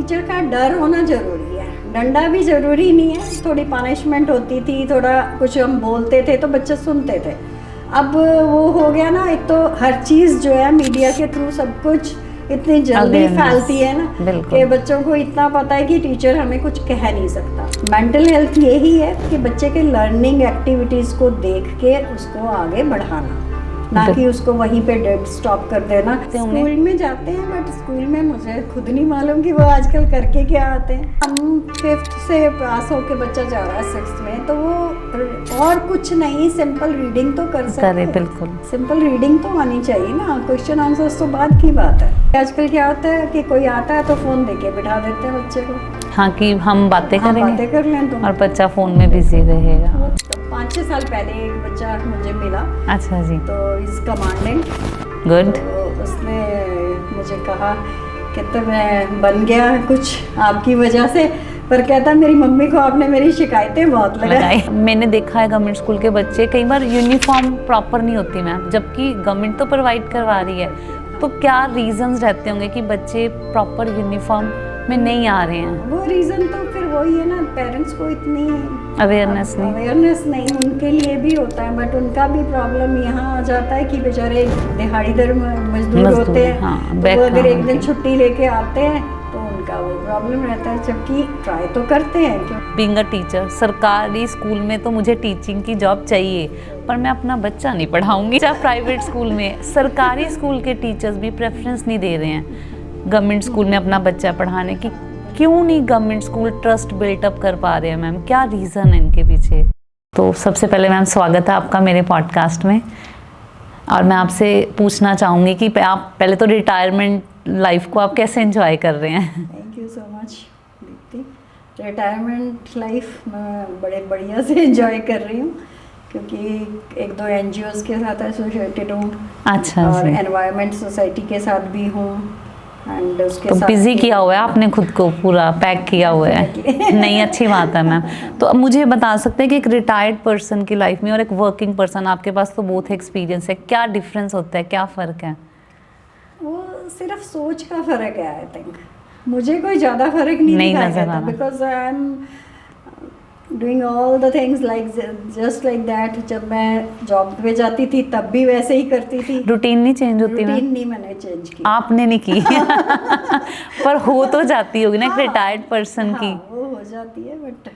Teacher का डर होना ज़रूरी है, डंडा भी ज़रूरी नहीं है। थोड़ी पनिशमेंट होती थी, थोड़ा कुछ हम बोलते थे तो बच्चे सुनते थे। अब वो हो गया ना, एक तो हर चीज़ जो है मीडिया के थ्रू सब कुछ इतनी जल्दी फैलती है ना कि बच्चों को इतना पता है कि टीचर हमें कुछ कह नहीं सकता। मेंटल हेल्थ यही है कि बच्चे के लर्निंग एक्टिविटीज़ को देख के उसको आगे बढ़ाना, ना कि उसको वहीं पे डेड स्टॉप कर देना। स्कूल में जाते हैं बट स्कूल में मुझे खुद नहीं मालूम कि वो आजकल करके क्या आते हैं। हम 5th से पास होके बच्चा जा रहा है 6th में, तो वो और कुछ नहीं, सिंपल रीडिंग तो कर सकते हैं। बिल्कुल सिंपल रीडिंग तो आनी चाहिए ना, क्वेश्चन आंसर्स तो बाद की बात है। आजकल क्या होता है कि कोई आता है तो फ़ोन देके बिठा देते हैं बच्चे को, हाँ कि हम बातें करेंगे, बातें कर लें तो, और बच्चा फ़ोन में बिजी रहेगा। 5-6 साल पहले एक बच्चा मुझे मिला। अच्छा जी। तो इस कमांडेंट गुड। तो उसने मुझे कहा कहता मैं बन गया कुछ आपकी वजह से, पर कहता मेरी मम्मी को आपने मेरी शिकायतें बहुत लगाई। मैंने देखा है गवर्नमेंट स्कूल के बच्चे कई बार यूनिफॉर्म प्रॉपर नहीं होती मैम, जबकि गवर्नमेंट तो प्रोवाइड करवा रही है। तो क्या रीजंस रहते होंगे कि बच्चे प्रॉपर यूनिफॉर्म में नहीं आ रहे हैं? वो रीज़न तो फिर वही है ना, पेरेंट्स को इतनी अवेयरनेस नहीं, उनके लिए भी होता है बट उनका भी प्रॉब्लम यहाँ आ जाता है कि बेचारे दिहाड़ीदार मजदूर होते हैं। हाँ, तो वो अगर एक दिन छुट्टी लेके आते हैं तो उनका वो प्रॉब्लम रहता है, जबकि ट्राई तो करते हैं। बीइंग अ टीचर, सरकारी स्कूल में तो मुझे टीचिंग की जॉब चाहिए, पर मैं अपना बच्चा नहीं पढ़ाऊंगी। चाहे प्राइवेट स्कूल में, सरकारी स्कूल के टीचर्स भी प्रेफरेंस नहीं दे रहे हैं गवर्नमेंट स्कूल में अपना बच्चा पढ़ाने की। क्यों नहीं गवर्नमेंट स्कूल ट्रस्ट बिल्टअप कर पा रहे हैं मैम? क्या रीज़न है इनके पीछे? तो सबसे पहले मैम स्वागत है आपका मेरे पॉडकास्ट में, और मैं आपसे पूछना चाहूँगी कि आप पहले तो रिटायरमेंट लाइफ को आप कैसे एंजॉय कर रहे हैं? Thank you so much Deepti. Retirement life मैं बड़े बढ़िया से एंजॉय कर रही हूँ, क्योंकि 1-2 NGOs के साथ एसोसिएटेड हूँ। अच्छा, और एनवायरनमेंट सोसाइटी के साथ भी हूँ। एंड उसके तो साथ बिजी किया हुआ है आपने खुद को, पूरा पैक किया हुआ है। नहीं, अच्छी बात है मैम। तो अब मुझे बता सकते हैं कि एक रिटायर्ड पर्सन की लाइफ में और एक वर्किंग पर्सन, आपके पास तो बोथ एक्सपीरियंस है, क्या डिफरेंस होता है, क्या फ़र्क है? वो सिर्फ सोच का फ़र्क है। आई थिंक मुझे कोई ज़्यादा फ़र्क नहीं नज़र आता, because I am doing all the things like just like that. जब मैं जॉब पे जाती थी तब भी वैसे ही करती थी। रूटीन नहीं चेंज होती? रूटीन नहीं मैंने चेंज की। आपने नहीं की पर हो तो जाती होगी ना एक रिटायर्ड पर्सन की। वो हो जाती है, बट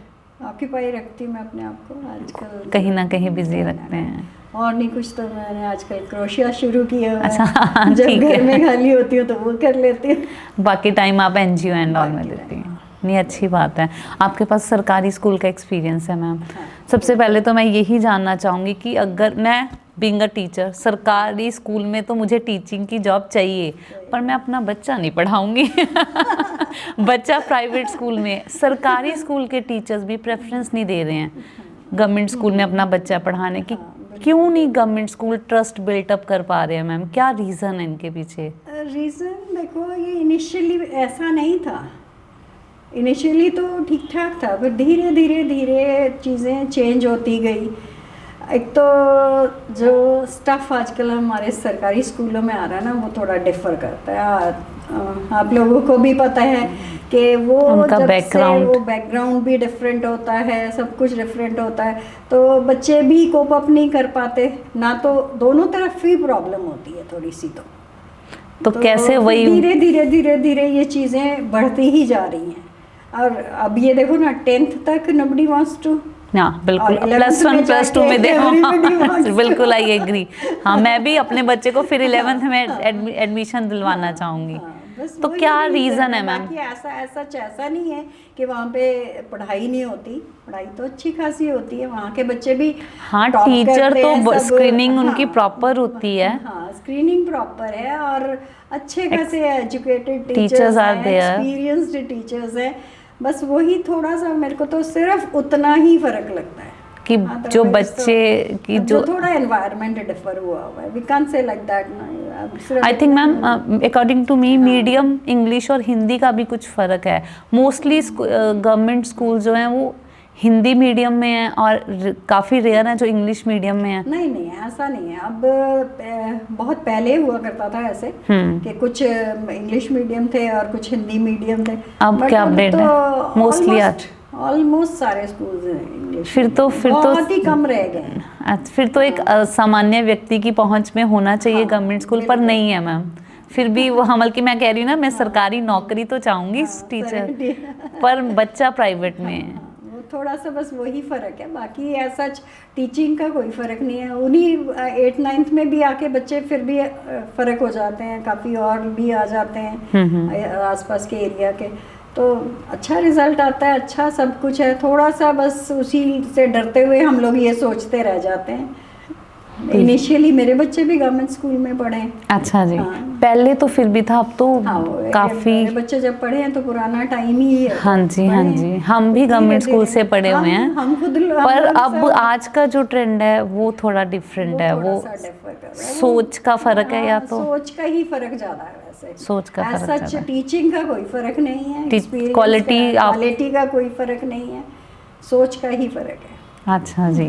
ऑक्यूपाई रखती हूँ मैं अपने आप को आजकल, कहीं ना कहीं बिजी रखते हैं। और नहीं कुछ तो मैंने आजकल क्रोशिया शुरू किया है। अच्छा, जब घर में खाली होती हूँ तो वो कर लेती हूँ, बाकी टाइम आप NGO एंड ऑल में देती हैं। नहीं, अच्छी बात है। आपके पास सरकारी स्कूल का एक्सपीरियंस है मैम। सबसे पहले तो मैं यही जानना चाहूँगी कि अगर मैं बीइंग अ टीचर, सरकारी स्कूल में तो मुझे टीचिंग की जॉब चाहिए, पर मैं अपना बच्चा नहीं पढ़ाऊँगी बच्चा प्राइवेट स्कूल में, सरकारी स्कूल के टीचर्स भी प्रेफरेंस नहीं दे रहे हैं गवर्नमेंट स्कूल में अपना बच्चा पढ़ाने की। क्यों नहीं गवर्नमेंट स्कूल ट्रस्ट बिल्टअप कर पा रहे हैं मैम? क्या रीज़न है इनके पीछे? रीज़न देखो, ये इनिशियली ऐसा नहीं था। इनिशियली तो ठीक ठाक था, फिर धीरे धीरे धीरे चीज़ें चेंज होती गई। एक तो जो स्टफ़ आजकल हमारे सरकारी स्कूलों में आ रहा है ना, वो थोड़ा डिफ़र करता है। आप लोगों को भी पता है कि वो उनका बैकग्राउंड भी डिफरेंट होता है, सब कुछ डिफरेंट होता है, तो बच्चे भी कोप अप नहीं कर पाते ना, तो दोनों तरफ ही प्रॉब्लम होती है थोड़ी सी। तो कैसे वही धीरे धीरे धीरे धीरे ये चीज़ें बढ़ती ही जा रही हैं। और अब ये देखो ना, 10th तक नोबडी वांट्स टू। हाँ बिल्कुल, +1 +2 में देखो बिल्कुल आई एग्री। हाँ, मैं भी अपने बच्चे को फिर 11th में एडमिशन दिलवाना चाहूँगी। तो क्या रीज़न है मैम? ऐसा नहीं है कि वहाँ पे पढ़ाई नहीं होती, पढ़ाई तो अच्छी खासी होती है, वहाँ के बच्चे भी। हाँ, टीचर तो स्क्रीनिंग उनकी प्रॉपर होती है। हाँ, स्क्रीनिंग प्रॉपर है और अच्छे खासे educated teachers are there, experienced teachers हैं। बस वही थोड़ा सा मेरे को तो सिर्फ उतना ही फ़र्क लगता है कि जो बच्चे की जो थोड़ा एनवायरनमेंट डिफर हुआ है, we can't say like that. I think ma'am, according to me, medium English और हिंदी का भी कुछ फ़र्क है। मोस्टली गवर्नमेंट स्कूल जो हैं वो हिंदी मीडियम में है और काफ़ी रेयर है जो इंग्लिश मीडियम में है? नहीं नहीं, ऐसा नहीं है। अब बहुत पहले हुआ करता था ऐसे कि कुछ इंग्लिश मीडियम थे और कुछ हिंदी मीडियम थे। अब क्या अपडेट है? मोस्टली ऑलमोस्ट सारे स्कूल्स इंग्लिश। फिर तो बहुत ही कम रह गए हैं। अच्छा, फिर तो एक सामान्य व्यक्ति की पहुंच में होना चाहिए गवर्नमेंट स्कूल, पर नहीं है मैम। फिर भी वो हमल की मैं कह रही हूँ ना, मैं सरकारी नौकरी तो चाहूंगी टीचर, पर बच्चा प्राइवेट में है। वो थोड़ा सा बस वही फ़र्क है, बाकी ऐसा टीचिंग का कोई फ़र्क नहीं है। उन्हीं 8th-9th में भी आके बच्चे फिर भी फ़र्क हो जाते हैं, काफ़ी और भी आ जाते हैं आसपास के एरिया के, तो अच्छा रिज़ल्ट आता है, अच्छा सब कुछ है। थोड़ा सा बस उसी से डरते हुए हम लोग ये सोचते रह जाते हैं। इनिशियली मेरे बच्चे भी गवर्नमेंट स्कूल में पढ़े हैं। अच्छा जी। पहले तो फिर भी था, अब तो काफी मेरे बच्चे जब पढ़े हैं तो पुराना टाइम ही है। हाँ जी, हाँ जी, हम भी गवर्नमेंट स्कूल से पढ़े हुए हैं, हम खुद पर अब आज का जो ट्रेंड है वो थोड़ा डिफरेंट है। वो सोच का फर्क है, या तो सोच का ही फर्क ज्यादा है। वैसे सोच का फर्क सच टीचिंग का कोई फर्क नहीं है, क्वालिटी का कोई फर्क नहीं है, सोच का ही फर्क है। अच्छा जी।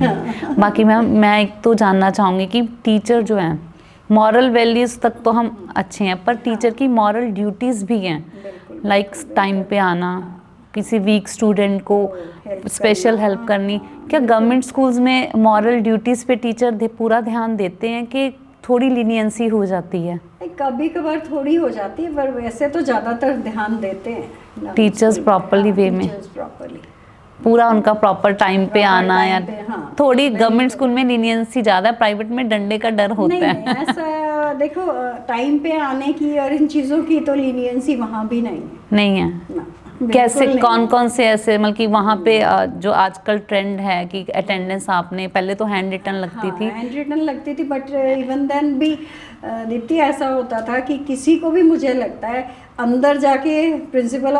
बाकी मैम मैं एक तो जानना चाहूँगी कि टीचर जो हैं, मॉरल वैल्यूज़ तक तो हम अच्छे हैं, पर टीचर की मॉरल ड्यूटीज़ भी हैं, लाइक टाइम पे आना, किसी वीक स्टूडेंट को स्पेशल हेल्प करनी। क्या गवर्नमेंट स्कूल्स में मॉरल ड्यूटीज़ पे टीचर पूरा ध्यान देते हैं कि थोड़ी लीनियंसी हो जाती है? कभी कभार थोड़ी हो जाती है, पर वैसे तो ज़्यादातर ध्यान देते हैं टीचर्स प्रॉपरली वे में, पूरा उनका प्रॉपर टाइम पे आना। या थोड़ी गवर्नमेंट स्कूल में लीनियंसी ज़्यादा है, प्राइवेट में डंडे का डर होता है। नहीं, ऐसा देखो टाइम पे आने की और इन चीज़ों की तो लीनियंसी वहाँ भी नहीं है। कैसे कौन कौन से ऐसे, मतलब कि वहाँ पे जो आजकल ट्रेंड है कि अटेंडेंस आपने, पहले तो हैंड रिटन लगती थी, हैंड रिटन लगती थी, बट इवन देन भी दीप्ति ऐसा होता था कि किसी को भी, मुझे लगता है अंदर जाके प्रिंसिपल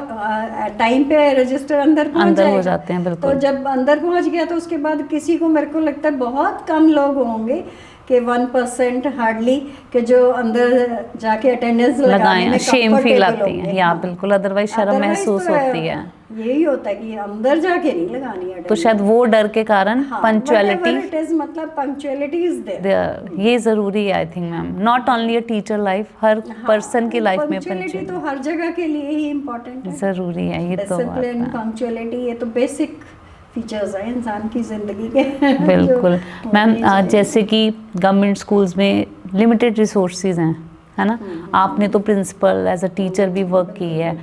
टाइम पे रजिस्टर अंदर हो जाते हैं। बिल्कुल। तो जब अंदर पहुंच गया तो उसके बाद किसी को, मेरे को लगता है बहुत कम लोग होंगे कि 1% हार्डली के जो अंदर जाके अटेंडेंस लगाने में शेम फील आती है, या बिल्कुल, अदरवाइज शर्म महसूस होती है। यही होता है कि अंदर जाके नहीं लगानी है, तो शायद वो डर के कारण पंक्चुअलिटी, मतलब पंक्चुअलिटी इज देयर, ये जरूरी है आई think ma'am, not only a teacher life, her person की लाइफ में पंक्चुअलिटी तो हर जगह के लिए ही इम्पोर्टेंट है, जरूरी है। ये तो डिसिप्लिन, पंक्चुअलिटी, ये तो बेसिक फीचर्स हैं इंसान की ज़िंदगी के। बिल्कुल मैम। जैसे कि गवर्नमेंट स्कूल्स में लिमिटेड रिसोर्सेज हैं, है ना, आपने तो प्रिंसिपल एज अ टीचर भी वर्क की है,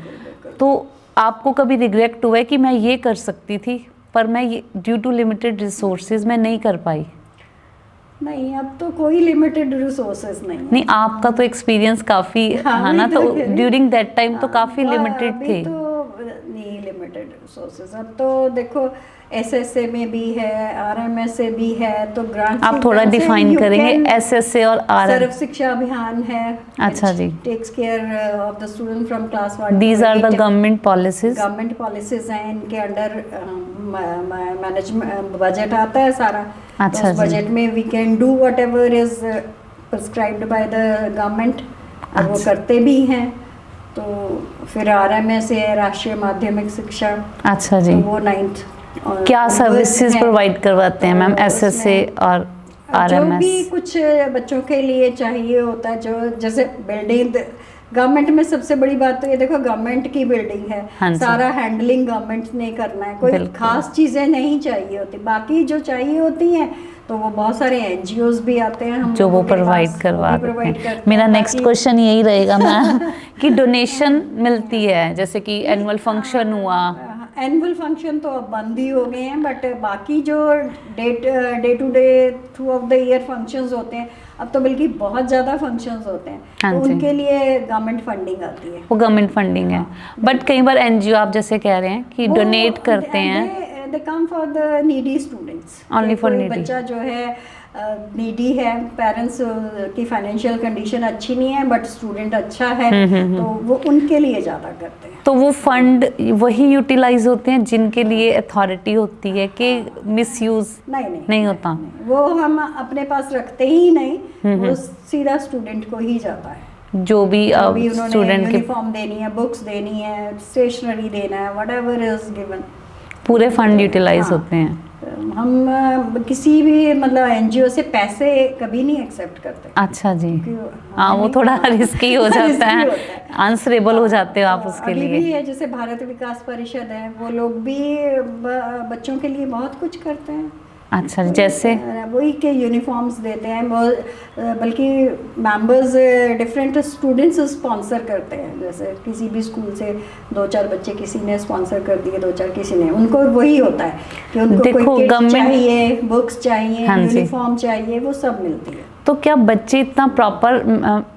तो आपको कभी रिग्रेट हुआ है कि मैं ये कर सकती थी पर मैं ये ड्यू टू लिमिटेड रिसोर्सेज मैं नहीं कर पाई? नहीं, अब तो कोई लिमिटेड रिसोर्सेज नहीं, आपका तो एक्सपीरियंस काफ़ी है ना, तो ड्यूरिंग दैट टाइम तो काफ़ी लिमिटेड थे। तो नहीं लिमिटेड रिसोर्सेज, अब तो देखो एसएसए में भी है, आरएमएसए भी है, तो ग्रांट आप थोड़ा डिफाइन करेंगे एसएसए और आरएम? सर्व शिक्षा अभियान है। अच्छा जी। Takes care of the student from class 1। These are the government policies हैं, इनके अंडर मैनेजमेंट बजट आता है सारा। अच्छा जी। बजट में we can do whatever is prescribed by the government, और वो करते भी हैं। तो फिर आरएमएस है, राष्ट्रीय माध्यमिक शिक्षा। अच्छा जी। तो वो 9th क्या सर्विसेज प्रोवाइड करवाते हैं मैम एसएसए और आरएमएस? जो भी कुछ बच्चों के लिए चाहिए होता है, जो जैसे बिल्डिंग, गवर्नमेंट में सबसे बड़ी बात तो ये देखो गवर्नमेंट की बिल्डिंग है, सारा हैंडलिंग गवर्नमेंट ने करना है, कोई खास चीज़ें नहीं चाहिए होती, बाकी जो चाहिए होती हैं तो वो बहुत सारे एनजीओज भी आते हैं हम जो वो प्रोवाइड करवाते हैं। मेरा नेक्स्ट क्वेश्चन यही रहेगा मैम कि डोनेशन मिलती है, जैसे कि एनुअल फंक्शन हुआ। एनुअल फंक्शन तो अब बंद ही हो गए हैं, बट बाकी जो day to day through of the year functions होते हैं, अब तो बल्कि बहुत ज़्यादा फंक्शंस होते हैं, तो उनके लिए गवर्नमेंट फंडिंग आती है। वो गवर्नमेंट फंडिंग है, बट कई बार एनजीओ आप जैसे कह रहे हैं कि डोनेट करते हैं। They come for the needy students. Only for needy. बच्चा जो है नीडी है, पेरेंट्स की फाइनेंशियल कंडीशन अच्छी नहीं है, बट स्टूडेंट अच्छा है, तो वो उनके लिए ज़्यादा करते हैं। तो वो फंड वही यूटिलाइज होते हैं जिनके लिए अथॉरिटी होती है कि मिसयूज नहीं होता? वो हम अपने पास रखते ही नहीं, वो सीधा स्टूडेंट को ही जाता है। जो भी स्टूडेंट की यूनिफॉर्म देनी है, बुक्स देनी है, स्टेशनरी देना है, व्हाटएवर इज गिवन, पूरे फंड यूटिलाइज हाँ। होते हैं। हम किसी भी मतलब एनजीओ से पैसे कभी नहीं एक्सेप्ट करते। अच्छा जी, क्यों- हाँ वो नहीं थोड़ा हाँ। रिस्की हो जाता रिस्की है, होता है। आंसरेबल हो जाते हो आप तो उसके अभी लिए। भी है जैसे भारत विकास परिषद है, वो लोग भी बच्चों के लिए बहुत कुछ करते हैं। अच्छा जी, जैसे वही के यूनिफॉर्म्स देते हैं, बल्कि मेंबर्स डिफरेंट स्टूडेंट्स स्पॉन्सर करते हैं। जैसे किसी भी स्कूल से 2-4 बच्चे किसी ने स्पॉन्सर कर दिए, 2-4 किसी ने, उनको वही होता है कि उनको देखो, कोई किट गवर्नमेंट- चाहिए, बुक्स चाहिए, हाँ जी। यूनिफॉर्म चाहिए, वो सब मिलती है। तो क्या बच्चे इतना प्रॉपर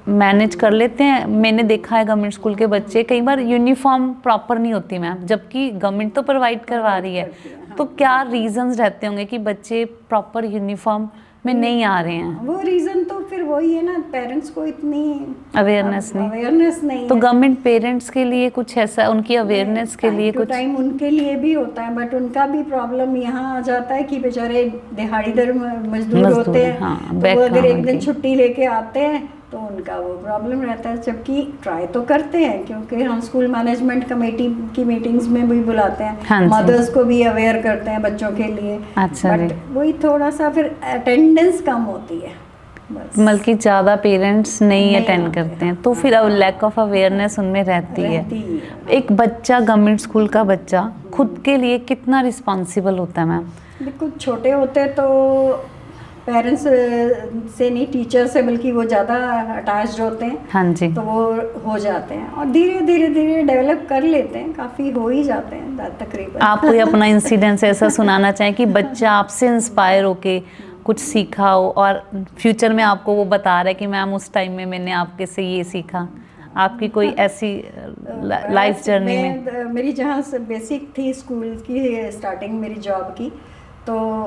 मैनेज कर लेते हैं? मैंने देखा है गवर्नमेंट स्कूल के बच्चे कई बार यूनिफॉर्म प्रॉपर नहीं होती मैम, जबकि गवर्नमेंट तो प्रोवाइड करवा रही है। करती है, हाँ। तो क्या रीजंस रहते होंगे कि बच्चे प्रॉपर यूनिफॉर्म में नहीं आ रहे हैं? वो रीज़न तो फिर वही है ना, पेरेंट्स को इतनी अवेयरनेस नहीं। अवेयरनेस नहीं तो है। गवर्नमेंट पेरेंट्स के लिए कुछ ऐसा, उनकी अवेयरनेस के लिए कुछ? टाइम उनके लिए भी होता है, बट उनका भी प्रॉब्लम यहाँ आ जाता है कि बेचारे दिहाड़ीदार मजदूर होते हैं। हाँ, तो वो अगर एक दिन की। छुट्टी लेके आते हैं तो उनका वो प्रॉब्लम रहता है। जबकि ट्राई तो करते हैं, क्योंकि हम स्कूल मैनेजमेंट कमेटी की मीटिंग्स में भी बुलाते हैं, हाँ जी। मदर्स को भी अवेयर करते हैं बच्चों के लिए। अच्छा जी। बट वही थोड़ा सा फिर अटेंडेंस कम होती है बस। बल्कि ज़्यादा पेरेंट्स नहीं नहीं अटेंड आते, करते हैं, तो फिर अब लैक ऑफ अवेयरनेस उनमें रहती है। रहती है। एक बच्चा, गवर्नमेंट स्कूल का बच्चा खुद के लिए कितना रिस्पॉन्सिबल होता है मैम? देखो, छोटे होते तो पेरेंट्स से नहीं, टीचर से बल्कि वो ज़्यादा अटैच्ड होते हैं। हाँ जी। तो वो हो जाते हैं और धीरे धीरे धीरे डेवलप कर लेते हैं, काफ़ी हो ही जाते हैं तकरीबन। आप कोई अपना इंसिडेंस ऐसा सुनाना चाहें कि बच्चा आपसे इंस्पायर होके कुछ सीखा हो और फ्यूचर में आपको वो बता रहा है कि मैम उस टाइम में मैंने आपके से ये सीखा? आपकी कोई ऐसी लाइफ जर्नी में? मेरी जहाँ से बेसिक थी स्कूल की स्टार्टिंग मेरी जॉब की, तो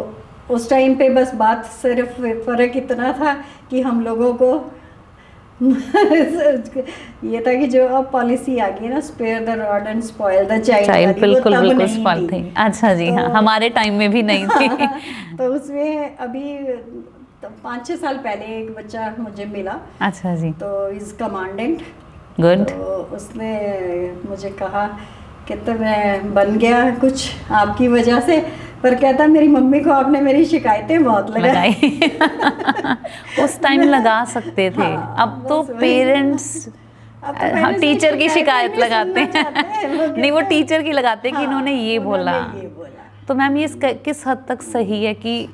उस टाइम पे बस बात सिर्फ फ़र्क इतना था कि हम लोगों को ये था कि जो अब पॉलिसी आ गई है ना, spare the rod and spoil the child, बिल्कुल बिल्कुल स्पॉइल थी। अच्छा जी, हाँ, तो- हमारे टाइम में भी नहीं थी। तो उसमें अभी 5-6 साल पहले एक बच्चा मुझे मिला, अच्छा जी, तो इज़ कमांडेंट। गुड। तो उसने मुझे कहा कि तो मैं बन गया कुछ आपकी वजह से, पर कहता मेरी मम्मी को आपने मेरी शिकायतें बहुत लगाई। उस टाइम लगा सकते थे। हाँ, अब तो बस वही। पेरेंट्स अब तो parents टीचर की शिकायत नहीं लगाते सुनना चाहते हैं। वो नहीं, वो कहते हैं, टीचर की लगाते हैं कि हाँ, इन्होंने ये बोला। ये बोला। तो मैम ये किस हद तक सही है कि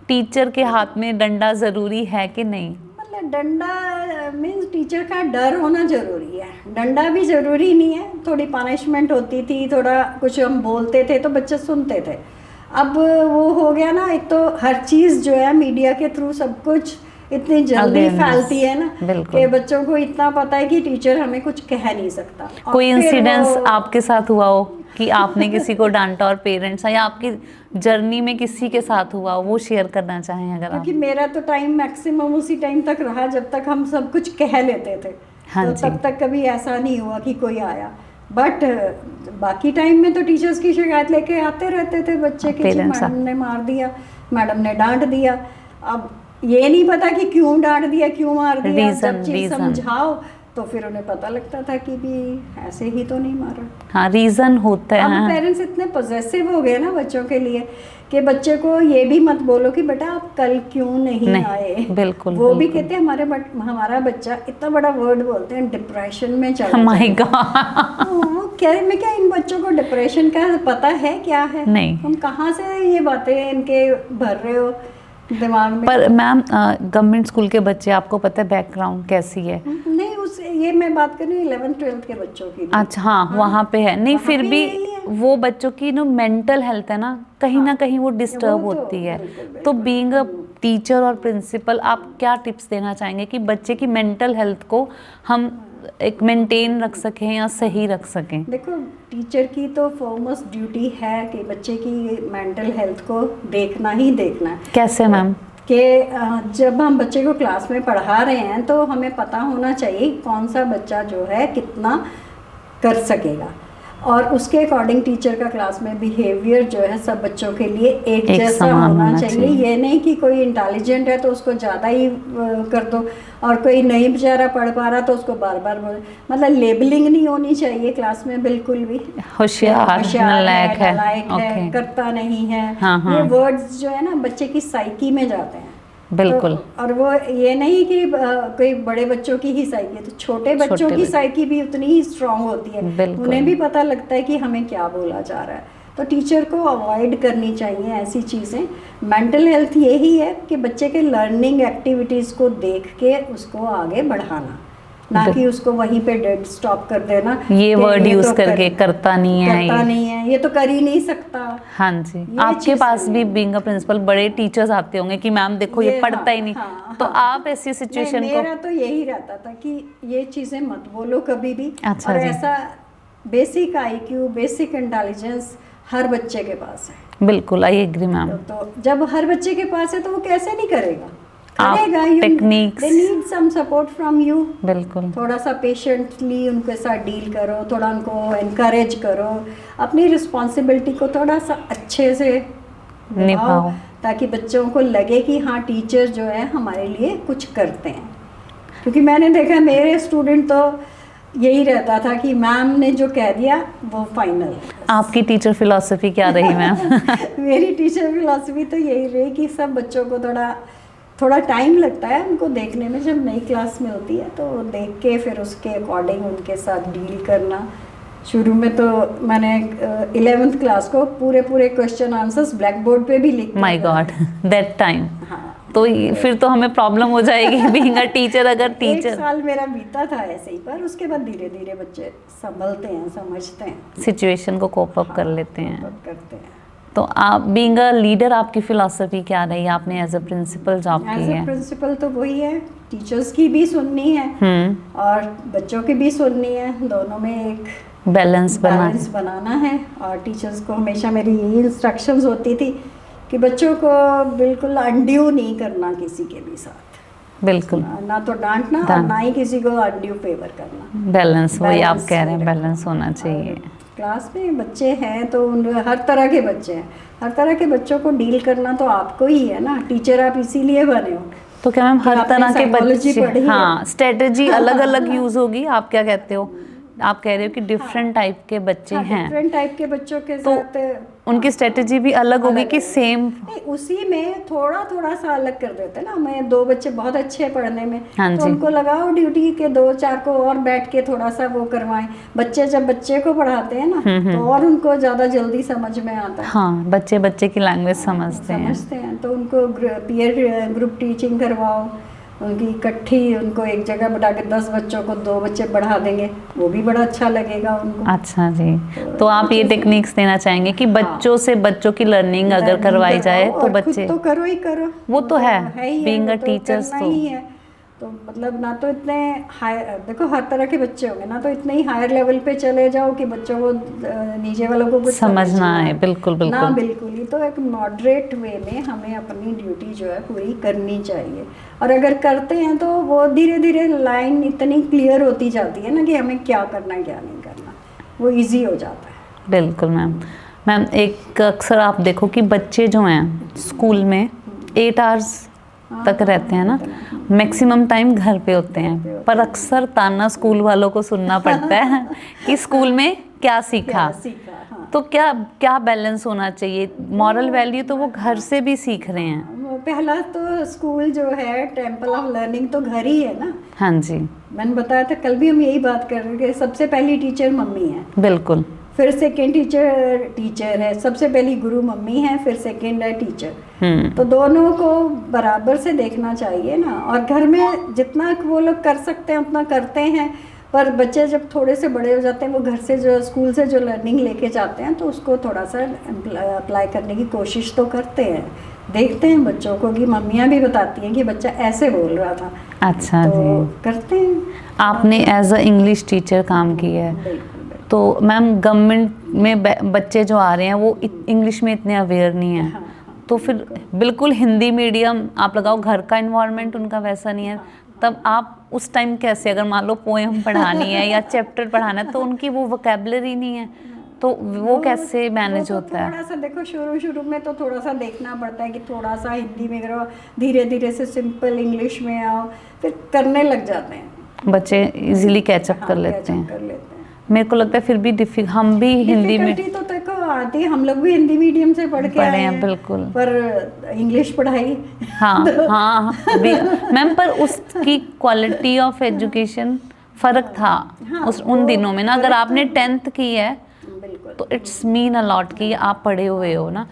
टीचर के हाथ में डंडा ज़रूरी है कि नहीं? मतलब डंडा मीन्स टीचर का डर होना ज़रूरी है, डंडा भी ज़रूरी नहीं है। थोड़ी पनिशमेंट होती थी, थोड़ा कुछ हम बोलते थे तो बच्चे सुनते थे। अब वो हो गया ना, एक तो हर चीज़ जो है मीडिया के थ्रू सब कुछ इतनी जल्दी Awareness, फैलती है ना, बिल्कुल। कि बच्चों को इतना पता है कि टीचर हमें कुछ कह नहीं सकता। और कोई फिर इंसिडेंस वो- आपके साथ हुआ हो कि आपने किसी को डांटा और पेरेंट्स, या आपकी जर्नी में किसी के साथ हुआ हो, वो शेयर करना चाहें अगर आप? क्योंकि मेरा तो टाइम मैक्सिमम उसी टाइम तक रहा जब तक हम सब कुछ कह लेते थे। हाँ तो जी। तब तक कभी ऐसा नहीं हुआ कि कोई आया। बट बाकी टाइम में तो टीचर्स की शिकायत लेके आते रहते थे बच्चे कि जी Parents मैडम ने मार दिया, मैडम ने डांट दिया। अब ये नहीं पता कि क्यों डांट दिया, क्यों मार दिया। जब चीज़ समझाओ तो फिर उन्हें पता लगता था कि भी ऐसे ही तो नहीं मारा। हाँ, रीज़न होता है। अब पेरेंट्स इतने पॉजेसिव हो गए ना बच्चों के लिए कि बच्चे को ये भी मत बोलो कि बेटा आप कल क्यों नहीं आए। बिल्कुल, वो भी बिल्कुल। कहते हैं हमारा बच्चा इतना बड़ा वर्ड बोलते हैं, डिप्रेशन में चला माय जाएगा। गॉड। वो क्या इन बच्चों को डिप्रेशन का पता है क्या है? नहीं। तुम कहाँ से ये बातें इनके भर रहे हो दिमाग में? पर मैम गवर्नमेंट स्कूल के बच्चे, आपको पता है बैकग्राउंड कैसी है? नहीं, ये मैं बात कर रही हूँ 11th-12th के बच्चों की। अच्छा, हाँ, वहाँ पे है नहीं, वहाँ फिर पे भी यही है। वो बच्चों की मेंटल हेल्थ है ना, कहीं ना कहीं वो डिस्टर्ब वो तो होती है। बिल्कुल, तो बीइंग अ टीचर और प्रिंसिपल, आप क्या टिप्स देना चाहेंगे कि बच्चे की मेंटल हेल्थ को हम एक मेंटेन रख सकें या सही रख सकें? देखो, टीचर की तो फॉरमोस्ट ड्यूटी है कि बच्चे की मेंटल हेल्थ को देखना ही देखना है। कैसे मैम? कि जब हम बच्चे को क्लास में पढ़ा रहे हैं तो हमें पता होना चाहिए कौन सा बच्चा जो है कितना कर सकेगा। और उसके अकॉर्डिंग टीचर का क्लास में बिहेवियर जो है सब बच्चों के लिए एक जैसा समान होना होना चाहिए। ये नहीं कि कोई इंटेलिजेंट है तो उसको ज़्यादा ही कर दो, और कोई नहीं बेचारा पढ़ पा रहा तो उसको बार बार बोल, मतलब लेबलिंग नहीं होनी चाहिए क्लास में बिल्कुल भी। होशियार, नालायक है, नालायक है, ओके, करता नहीं है, हाँ, हाँ। ये वर्ड्स जो है ना बच्चे की साइकी में जाते हैं। बिल्कुल। तो, और वो ये नहीं कि कोई बड़े बच्चों की ही साइकी है, तो छोटे बच्चों की साइकी भी उतनी ही स्ट्रांग होती है, बिल्कुल। उन्हें भी पता लगता है कि हमें क्या बोला जा रहा है। तो टीचर को अवॉइड करनी चाहिए ऐसी चीज़ें। मेंटल हेल्थ यही है कि बच्चे के लर्निंग एक्टिविटीज़ को देख के उसको आगे बढ़ाना, ना कि उसको वहीं पे डेड स्टॉप कर देना, ये वर्ड यूज तो करके करता नहीं है, करता नहीं है, ये तो कर ही नहीं सकता। हाँ जी। आपके पास भी बीइंग अ प्रिंसिपल बड़े टीचर्स आते होंगे कि मैम देखो ये पढ़ता ही नहीं, तो आप ऐसी सिचुएशन को। मेरा तो यही रहता था कि ये चीज़ें मत बोलो कभी भी। अच्छा और जी। ऐसा बेसिक आईक्यू, बेसिक इंटेलिजेंस हर बच्चे के पास है। बिल्कुल, आई एग्री मैम। तो जब हर बच्चे के पास है तो वो कैसे नहीं करेगा, आप करेगा। techniques- they need some support from you. बिल्कुल। थोड़ा सा पेशेंटली उनके साथ डील करो, थोड़ा उनको एनकरेज करो, अपनी रिस्पॉन्सिबिलिटी को थोड़ा सा अच्छे से निभाओ, ताकि बच्चों को लगे कि हाँ टीचर जो है हमारे लिए कुछ करते हैं। क्योंकि मैंने देखा मेरे स्टूडेंट तो यही रहता था कि मैम ने जो कह दिया वो फाइनल। आपकी टीचर फिलॉसफी क्या रही मैम? मेरी टीचर फिलॉसफी तो यही रही कि सब बच्चों को थोड़ा टाइम लगता है उनको देखने में, जब नई क्लास में होती है तो देख के फिर उसके अकॉर्डिंग उनके साथ डील करना। शुरू में तो मैंने 11th क्लास को पूरे क्वेश्चन आंसर्स ब्लैक बोर्ड पे भी लिख माय गॉड, दैट टाइम। हाँ, तो फिर तो हमें प्रॉब्लम हो जाएगी बीइंग अ टीचर, अगर टीचर। 1 साल मेरा बीता था ऐसे ही, पर उसके बाद धीरे धीरे बच्चे संभलते हैं, समझते हैं, सिचुएशन को कोप अप कर लेते हैं। cope up करते हैं। तो आप बीइंग अ लीडर आपकी फिलॉसफी क्या रही? आपने एज अ प्रिंसिपल जॉब की एज है। ए प्रिंसिपल तो वही है, टीचर्स की भी सुननी है और बच्चों की भी सुननी है, दोनों में एक बैलेंस बनाना है। और टीचर्स को हमेशा मेरी यही इंस्ट्रक्शंस होती थी कि बच्चों को बिल्कुल अनड्यू नहीं करना किसी के भी साथ, बिल्कुल, ना तो डांटना और ना ही किसी को अनड्यू फेवर करना। बैलेंस, वही आप कह रहे हैं, रखना। बैलेंस होना चाहिए। क्लास में बच्चे हैं तो हर तरह के बच्चे हैं, हर तरह के बच्चों को डील करना तो आपको ही है ना, टीचर आप इसीलिए बने हो। तो क्या मैम हर तरह के बच्चे, हाँ, स्ट्रेटजी अलग अलग यूज होगी? आप क्या कहते हो? आप कह रहे हो कि डिफरेंट टाइप के बच्चे हैं, डिफरेंट टाइप के बच्चों के तो साथ उनकी स्ट्रेटजी भी अलग होगी कि सेम? नहीं, उसी में थोड़ा सा अलग कर देते हैं ना। मैं 2 बच्चे बहुत अच्छे हैं पढ़ने में, हाँ तो जी। उनको लगाओ ड्यूटी के 2-4 को और बैठ के थोड़ा सा वो करवाएं। बच्चे जब बच्चे को पढ़ाते हैं ना तो और उनको ज़्यादा जल्दी समझ में आता है। हाँ, बच्चे की लैंग्वेज समझते हैं। तो उनको पीयर ग्रुप टीचिंग करवाओ, उनकी इकट्ठी उनको एक जगह बैठा के 10 बच्चों को 2 बच्चे पढ़ा देंगे, वो भी बड़ा अच्छा लगेगा उनको। अच्छा जी। तो आप ये टेक्निक्स देना चाहेंगे कि बच्चों से बच्चों की लर्निंग अगर करवाई जाए तो बच्चे, तो करो ही करो, वो तो है ही बीइंग अ वो तो टीचर्स। करना तो ही है। तो मतलब ना तो इतने हाई, देखो हर तरह के बच्चे होंगे, ना तो इतने ही हायर लेवल पे चले जाओ कि बच्चों को नीचे वालों को कुछ समझना है। बिल्कुल ना, बिल्कुल, बिल्कुल ही। तो एक मॉडरेट वे में हमें अपनी ड्यूटी जो है पूरी करनी चाहिए, और अगर करते हैं तो वो धीरे धीरे लाइन इतनी क्लियर होती जाती है ना कि हमें क्या करना है क्या नहीं करना, वो ईजी हो जाता है। बिल्कुल मैम एक अक्सर आप देखो कि बच्चे जो हैं स्कूल में 8 आवर्स तक रहते हैं ना, मैक्सिमम टाइम घर पे होते हैं, पर अक्सर ताना स्कूल वालों को सुनना पड़ता है कि स्कूल में क्या सीखा। हाँ। तो क्या बैलेंस होना चाहिए? मॉरल वैल्यू तो वो घर से भी सीख रहे हैं। पहला तो स्कूल जो है टेम्पल ऑफ लर्निंग तो घर ही है ना। हाँ जी, मैंने बताया था कल भी, हम यही बात कर रहे थे, सबसे पहली टीचर मम्मी है, बिल्कुल, फिर सेकेंड टीचर है, सबसे पहली गुरु मम्मी है, फिर सेकेंड है टीचर। तो दोनों को बराबर से देखना चाहिए ना। और घर में जितना वो लोग कर सकते हैं उतना करते हैं, पर बच्चे जब थोड़े से बड़े हो जाते हैं वो घर से जो स्कूल से जो लर्निंग लेके जाते हैं तो उसको थोड़ा सा अप्लाई करने की कोशिश तो करते हैं, देखते हैं बच्चों को कि मम्मियाँ भी बताती हैं कि बच्चा ऐसे बोल रहा था। अच्छा तो जी। करते हैं। आपने एज अ इंग्लिश टीचर काम किया है, तो मैम गवर्नमेंट में बच्चे जो आ रहे हैं वो इंग्लिश में इतने अवेयर नहीं है, तो फिर बिल्कुल हिंदी मीडियम आप लगाओ, घर का इन्वायरमेंट उनका वैसा नहीं है, तब आप उस टाइम कैसे, अगर मान लो पोएम पढ़ानी है या चैप्टर पढ़ाना है तो उनकी वो वोकेबलरी नहीं है, तो वो कैसे मैनेज वो तो होता है? थोड़ा सा देखो, शुरू में तो थोड़ा सा देखना पड़ता है कि थोड़ा सा हिंदी में करो, धीरे धीरे से सिंपल इंग्लिश में आओ, फिर करने लग जाते हैं बच्चे इजीली कैचअप कर लेते हैं। कर लेते हैं। मेरे को लगता है फिर भी हम भी हिंदी में डिफिकल्टी तो देखो आती है, हम लोग भी हिंदी मीडियम से पढ़ के पढ़े आए हैं, हैं, बिल्कुल। पर इंग्लिश पढ़ाई हाँ हाँ मैम, पर उसकी क्वालिटी ऑफ एजुकेशन फर्क था हाँ, उस उन वो दिनों में ना। अगर फर्क आपने तो- 10th की है बिल्कुल। तो इट्स मीन अ लॉट कि आप पढ़े हुए हो ना,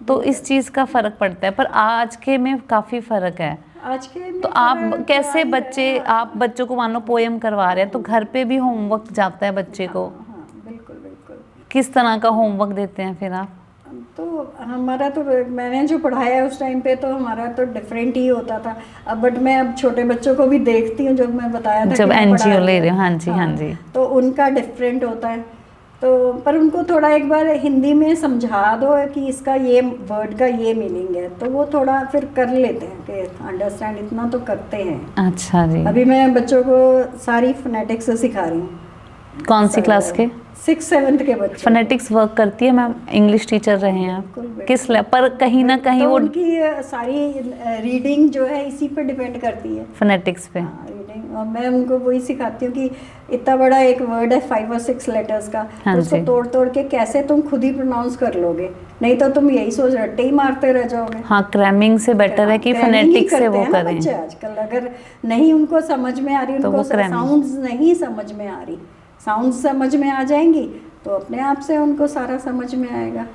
तो इस चीज़ का फ़र्क पड़ता है। पर आज के में काफ़ी फ़र्क है। आज के में तो आप फर्क कैसे आ ही बच्चे, रहा है। आप बच्चों को मान लो पोएम करवा रहे हैं तो घर पे भी होमवर्क जाता है बच्चे को, हाँ बिल्कुल बिल्कुल। किस तरह का होमवर्क देते हैं फिर आप? तो हमारा तो, मैंने जो पढ़ाया है उस टाइम पे तो हमारा तो डिफरेंट ही होता था। अब बट मैं अब छोटे बच्चों को भी देखती हूँ, जब मैं बताया था जब कि मैं NGO पढ़ा ले रही रहे हो, हूँ। हाँ जी हाँ जी। तो उनका डिफरेंट होता है, तो पर उनको थोड़ा एक बार हिंदी में समझा दो कि इसका ये वर्ड का ये मीनिंग है, तो वो थोड़ा फिर कर लेते हैं कि अंडरस्टैंड, इतना तो करते हैं। अच्छा जी। अभी मैं बच्चों को सारी फोनेटिक्स सिखा रही हूँ। कौन सी क्लास के? 6th-7th के बच्चे। फोनेटिक्स वर्क करती है मैम? इंग्लिश टीचर रहे हैं आप? बिल्कुल, बिल्कुल। किस पर कहीं ना कहीं तो वो उनकी सारी रीडिंग जो है इसी पे डिपेंड करती है। फोनेटिक्स पे। हाँ, रीडिंग, और मैं उनको वही सिखाती हूँ कि इतना बड़ा एक वर्ड है 5 और 6 लेटर्स का, हाँ तो उसको जी। तोड़ तोड़ के कैसे तुम खुद ही प्रोनाउंस कर लोगे, नहीं तो तुम यही सोच रट्टे ही मारते रह जाओगे। हाँ, क्रैमिंग से बेटर है कि क्रैमिंग ही फोनेटिक्स से करते वो हैं ना करें। बच्चे आजकल, अगर नहीं उनको समझ में आ रही, तो उनको वो क्रैमिंग। साउंड्स नहीं समझ में आ रही, साउंड्स समझ में आ जाएंगी तो अपने आप से उनको सारा समझ में आएगा।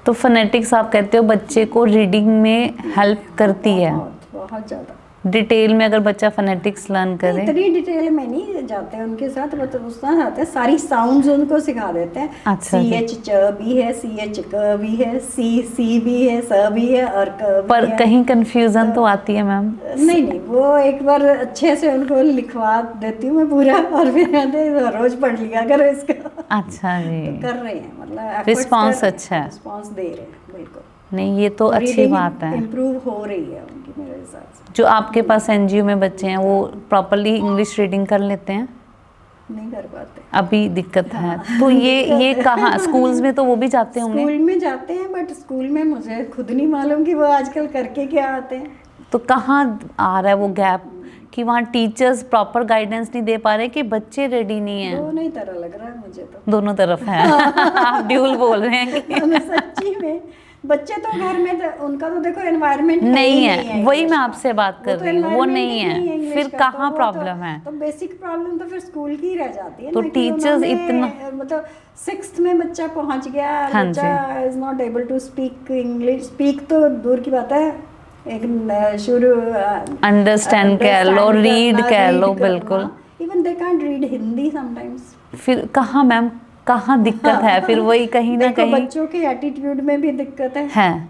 तो फोनेटिक्स आप कहते हो बच्चे को रीडिंग में हेल्प करती है? बहुत बहुत ज़्यादा। डिटेल में अगर बच्चा फोनेटिक्स लर्न करे? इतनी डिटेल में नहीं जाते हैं उनके साथ, मतलब उसना जाते हैं, सारी साउंड्स उनको सिखा देते हैं। अच्छा जी। CH च भी है, CH क भी है, C भी है, स भी है और क भी पर है। कहीं कंफ्यूजन तो आती है मैम। नहीं नहीं, वो एक बार अच्छे से उनको लिखवा देती हूँ मैं पूरा, और फिर कहते हैं, रोज पढ़ लिया करो इसका। अच्छा जी। तो कर रहे हैं, मतलब Response अच्छा है। रिस्पॉन्स दे रहे हैं, बिल्कुल। नहीं, ये तो अच्छी बात है। इम्प्रूव हो रही है उनकी मेरे हिसाब से। जो आपके पास NGO में बच्चे हैं वो प्रॉपरली इंग्लिश रीडिंग कर लेते हैं? नहीं कर पाते, अभी दिक्कत है। तो ये कहाँ, स्कूल्स में तो वो भी जाते होंगे? स्कूल में जाते हैं, बट स्कूल में मुझे खुद नहीं मालूम कि वो आजकल करके क्या आते हैं। तो कहाँ आ रहा है वो गैप कि वहाँ टीचर्स प्रॉपर गाइडेंस नहीं दे पा रहे कि बच्चे रेडी नहीं हैं? दोनों ही तरह लग रहा है मुझे तो। दोनों तरफ है। आप ड्यूल बोल रहे हैं कि सच्ची में बच्चे तो घर में उनका तो देखो एनवायरनमेंट नहीं है, वही मैं आपसे बात कर रही हूँ, वो नहीं है, English फिर का, कहाँ तो वो प्रॉब्लम है? तो बेसिक प्रॉब्लम तो फिर स्कूल की ही रह जाती है तो ना, कि teachers उन्होंने, इतना- मतलब 6th में बच्चा पहुंच गया, हाँ बच्चा is not able to speak English, speak तो दूर की बात है, एक शुरू अंडरस्टैंड कह लो, रीड कह लो, बिल्कुल। Even they can't read Hindi sometimes. फिर कहाँ मैम, कहाँ दिक्कत है? फिर वही कहीं ना देखो, कहीं बच्चों के एटीट्यूड में भी दिक्कत है,